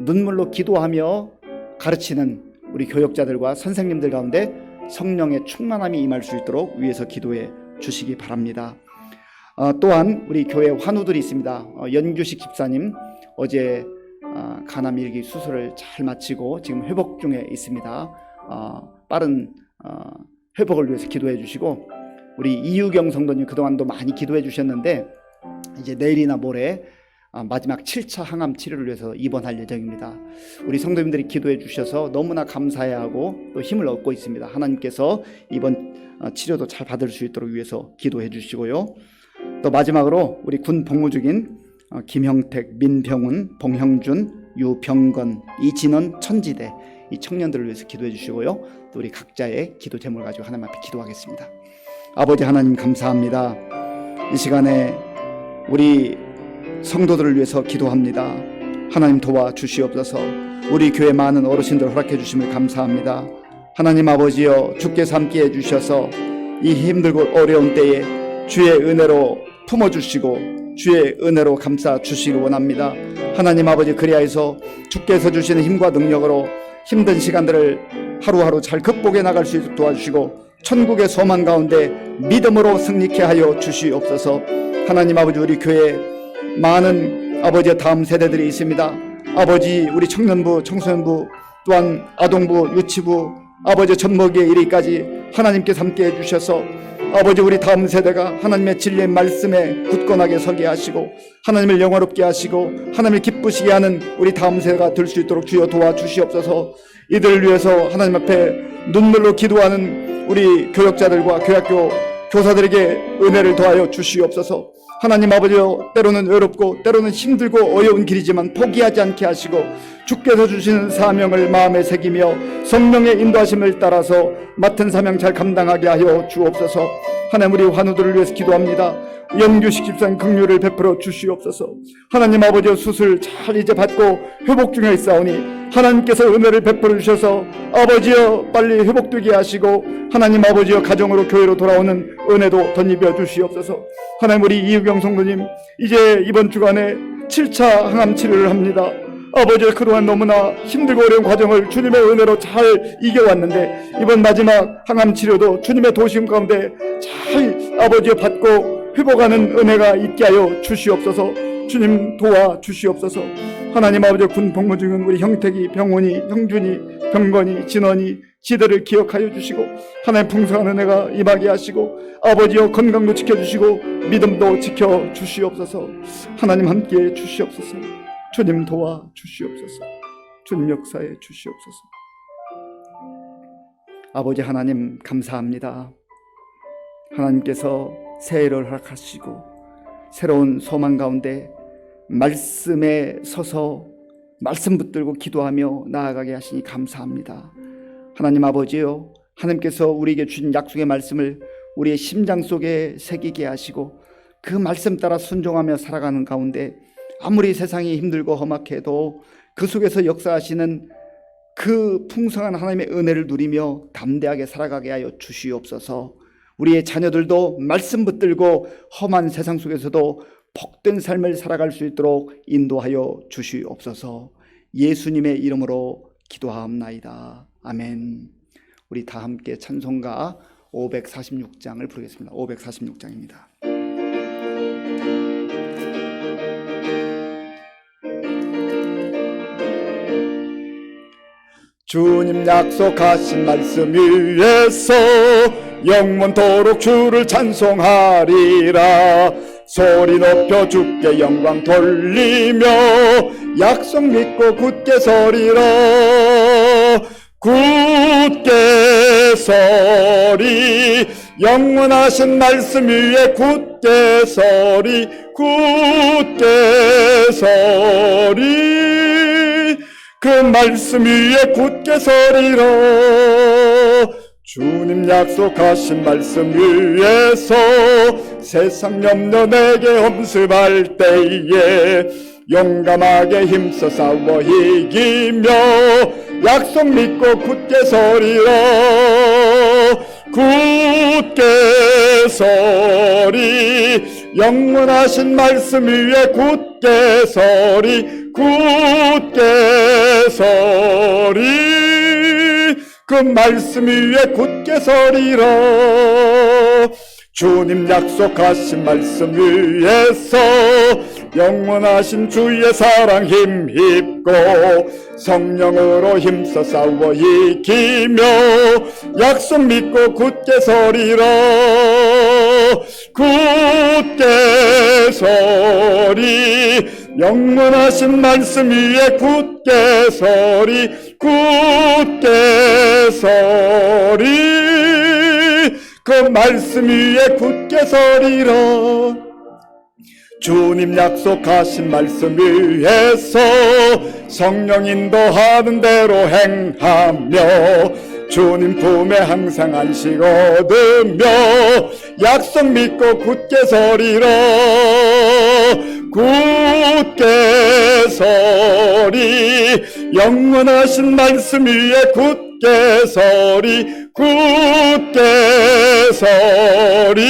Speaker 1: 눈물로 기도하며 가르치는 우리 교역자들과 선생님들 가운데 성령의 충만함이 임할 수 있도록 위에서 기도해 주시기 바랍니다. 또한 우리 교회 환우들이 있습니다. 연규식 집사님 어제 간암 일기 수술을 잘 마치고 지금 회복 중에 있습니다. 빠른 회복을 위해서 기도해 주시고, 우리 이유경 성도님 그동안도 많이 기도해 주셨는데 이제 내일이나 모레 마지막 7차 항암 치료를 위해서 입원할 예정입니다. 우리 성도님들이 기도해 주셔서 너무나 감사해하고 또 힘을 얻고 있습니다. 하나님께서 이번 치료도 잘 받을 수 있도록 위해서 기도해 주시고요. 또 마지막으로 우리 군 복무 중인 김형택, 민병훈, 봉형준, 유병건, 이진원, 천지대 이 청년들을 위해서 기도해 주시고요. 또 우리 각자의 기도 제목을 가지고 하나님 앞에 기도하겠습니다. 아버지 하나님 감사합니다. 이 시간에 우리 성도들을 위해서 기도합니다. 하나님 도와주시옵소서. 우리 교회 많은 어르신들 허락해 주심을 감사합니다. 하나님 아버지여, 주께서 함께 해주셔서 이 힘들고 어려운 때에 주의 은혜로 품어주시고 주의 은혜로 감싸 주시기 원합니다. 하나님 아버지, 그리하여서 주께서 주시는 힘과 능력으로 힘든 시간들을 하루하루 잘 극복해 나갈 수 있도록 도와주시고 천국의 소망 가운데 믿음으로 승리케 하여 주시옵소서. 하나님 아버지, 우리 교회에 많은 아버지의 다음 세대들이 있습니다. 아버지, 우리 청년부, 청소년부, 또한 아동부, 유치부, 아버지 젖먹이에 이르기까지 하나님께서 함께 해주셔서 아버지, 우리 다음 세대가 하나님의 진리의 말씀에 굳건하게 서게 하시고 하나님을 영화롭게 하시고 하나님을 기쁘시게 하는 우리 다음 세대가 될 수 있도록 주여 도와주시옵소서. 이들을 위해서 하나님 앞에 눈물로 기도하는 우리 교역자들과 교학교 교사들에게 은혜를 더하여 주시옵소서. 하나님 아버지여, 때로는 외롭고 때로는 힘들고 어려운 길이지만 포기하지 않게 하시고 주께서 주시는 사명을 마음에 새기며 성령의 인도하심을 따라서 맡은 사명 잘 감당하게 하여 주옵소서. 하나님, 우리 환우들을 위해서 기도합니다. 영규식 집사님 긍휼을 베풀어 주시옵소서. 하나님 아버지여, 수술 잘 이제 받고 회복 중에 있사오니 하나님께서 은혜를 베풀어 주셔서 아버지여 빨리 회복되게 하시고 하나님 아버지여 가정으로 교회로 돌아오는 은혜도 덧입혀 주시옵소서. 하나님, 우리 이유경 성도님 이제 이번 주간에 7차 항암 치료를 합니다. 아버지, 그동안 너무나 힘들고 어려운 과정을 주님의 은혜로 잘 이겨왔는데 이번 마지막 항암 치료도 주님의 도우심 가운데 잘 아버지 받고 회복하는 은혜가 있게 하여 주시옵소서. 주님 도와주시옵소서. 하나님 아버지, 군 복무 중인 우리 형택이, 병훈이, 형준이, 병건이, 진원이, 지들을 기억하여 주시고 하나님 풍성한 은혜가 임하게 하시고 아버지여 건강도 지켜주시고 믿음도 지켜주시옵소서. 하나님 함께해 주시옵소서. 주님 도와주시옵소서. 주님 역사해 주시옵소서. 아버지 하나님 감사합니다. 하나님께서 새해를 허락하시고 새로운 소망 가운데 말씀에 서서 말씀 붙들고 기도하며 나아가게 하시니 감사합니다. 하나님 아버지요, 하나님께서 우리에게 주신 약속의 말씀을 우리의 심장 속에 새기게 하시고 그 말씀 따라 순종하며 살아가는 가운데 아무리 세상이 힘들고 험악해도 그 속에서 역사하시는 그 풍성한 하나님의 은혜를 누리며 담대하게 살아가게 하여 주시옵소서. 우리의 자녀들도 말씀 붙들고 험한 세상 속에서도 복된 삶을 살아갈 수 있도록 인도하여 주시옵소서. 예수님의 이름으로 기도하옵나이다. 아멘. 우리 다 함께 찬송가 546장을 부르겠습니다. 546장입니다.
Speaker 2: 주님 약속하신 말씀 위에서 영원토록 주를 찬송하리라. 소리 높여 주께 영광 돌리며 약속 믿고 굳게 서리라. 굳게 서리, 영원하신 말씀 위에 굳게 서리, 굳게 서리, 그 말씀 위에 굳게 서리라. 주님 약속하신 말씀 위에서 세상 염려 내게 엄습할 때에 용감하게 힘써 싸워 이기며 약속 믿고 굳게 서리라. 굳게 서리, 영원하신 말씀 위에 굳게 서리, 굳게 서리, 그 말씀 위에 굳게 서리라. 주님 약속하신 말씀 위에서 영원하신 주의 사랑 힘입고 성령으로 힘써 싸워 이기며 약속 믿고 굳게 서리라. 굳게 서리. 영원하신 말씀 위에 굳게 서리. 굳게 서리. 그 말씀 위에 굳게 서리라. 주님 약속하신 말씀 위에서 성령 인도하는 대로 행하며 주님 품에 항상 안식 얻으며 약속 믿고 굳게 서리라. 굳게 서리. 영원하신 말씀 위에 굳게 서리. 굳게 서리.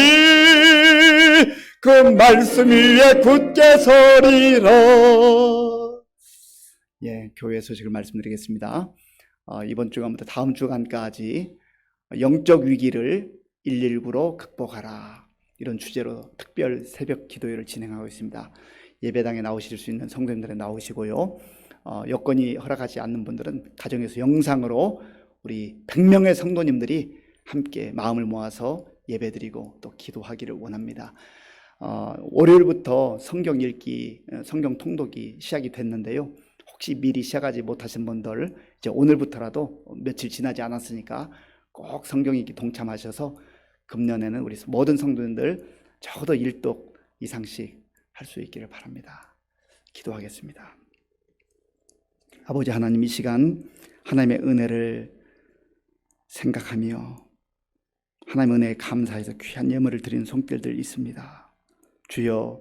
Speaker 2: 그 말씀 위에 굳게 서리라.
Speaker 1: 예, 교회 소식을 말씀드리겠습니다. 이번 주간부터 다음 주간까지 영적 위기를 119로 극복하라, 이런 주제로 특별 새벽 기도회를 진행하고 있습니다. 예배당에 나오실 수 있는 성도님들은 나오시고요, 여건이 허락하지 않는 분들은 가정에서 영상으로 우리 100명의 성도님들이 함께 마음을 모아서 예배드리고 또 기도하기를 원합니다. 월요일부터 성경 읽기, 성경 통독이 시작이 됐는데요. 혹시 미리 시작하지 못하신 분들, 이제 오늘부터라도 며칠 지나지 않았으니까 꼭 성경 읽기 동참하셔서 금년에는 우리 모든 성도님들 적어도 1독 이상씩 할 수 있기를 바랍니다. 기도하겠습니다. 아버지 하나님, 이 시간 하나님의 은혜를 생각하며 하나님의 은혜에 감사해서 귀한 예물을 드리는 손길들 있습니다. 주여,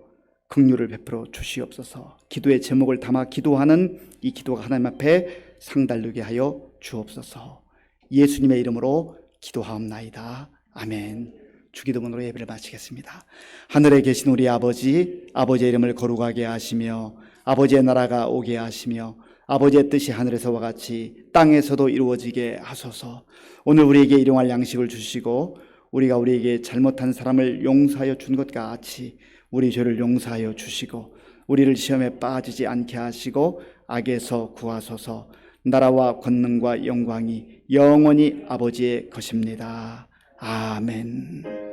Speaker 1: 긍휼을 베풀어 주시옵소서. 기도의 제목을 담아 기도하는 이 기도가 하나님 앞에 상달되게 하여 주옵소서. 예수님의 이름으로 기도하옵나이다. 아멘. 주기도문으로 예배를 마치겠습니다. 하늘에 계신 우리 아버지, 아버지의 이름을 거룩하게 하시며 아버지의 나라가 오게 하시며 아버지의 뜻이 하늘에서와 같이 땅에서도 이루어지게 하소서. 오늘 우리에게 일용할 양식을 주시고 우리가 우리에게 잘못한 사람을 용서하여 준 것과 같이 우리 죄를 용서하여 주시고 우리를 시험에 빠지지 않게 하시고 악에서 구하소서. 나라와 권능과 영광이 영원히 아버지의 것입니다. 아멘.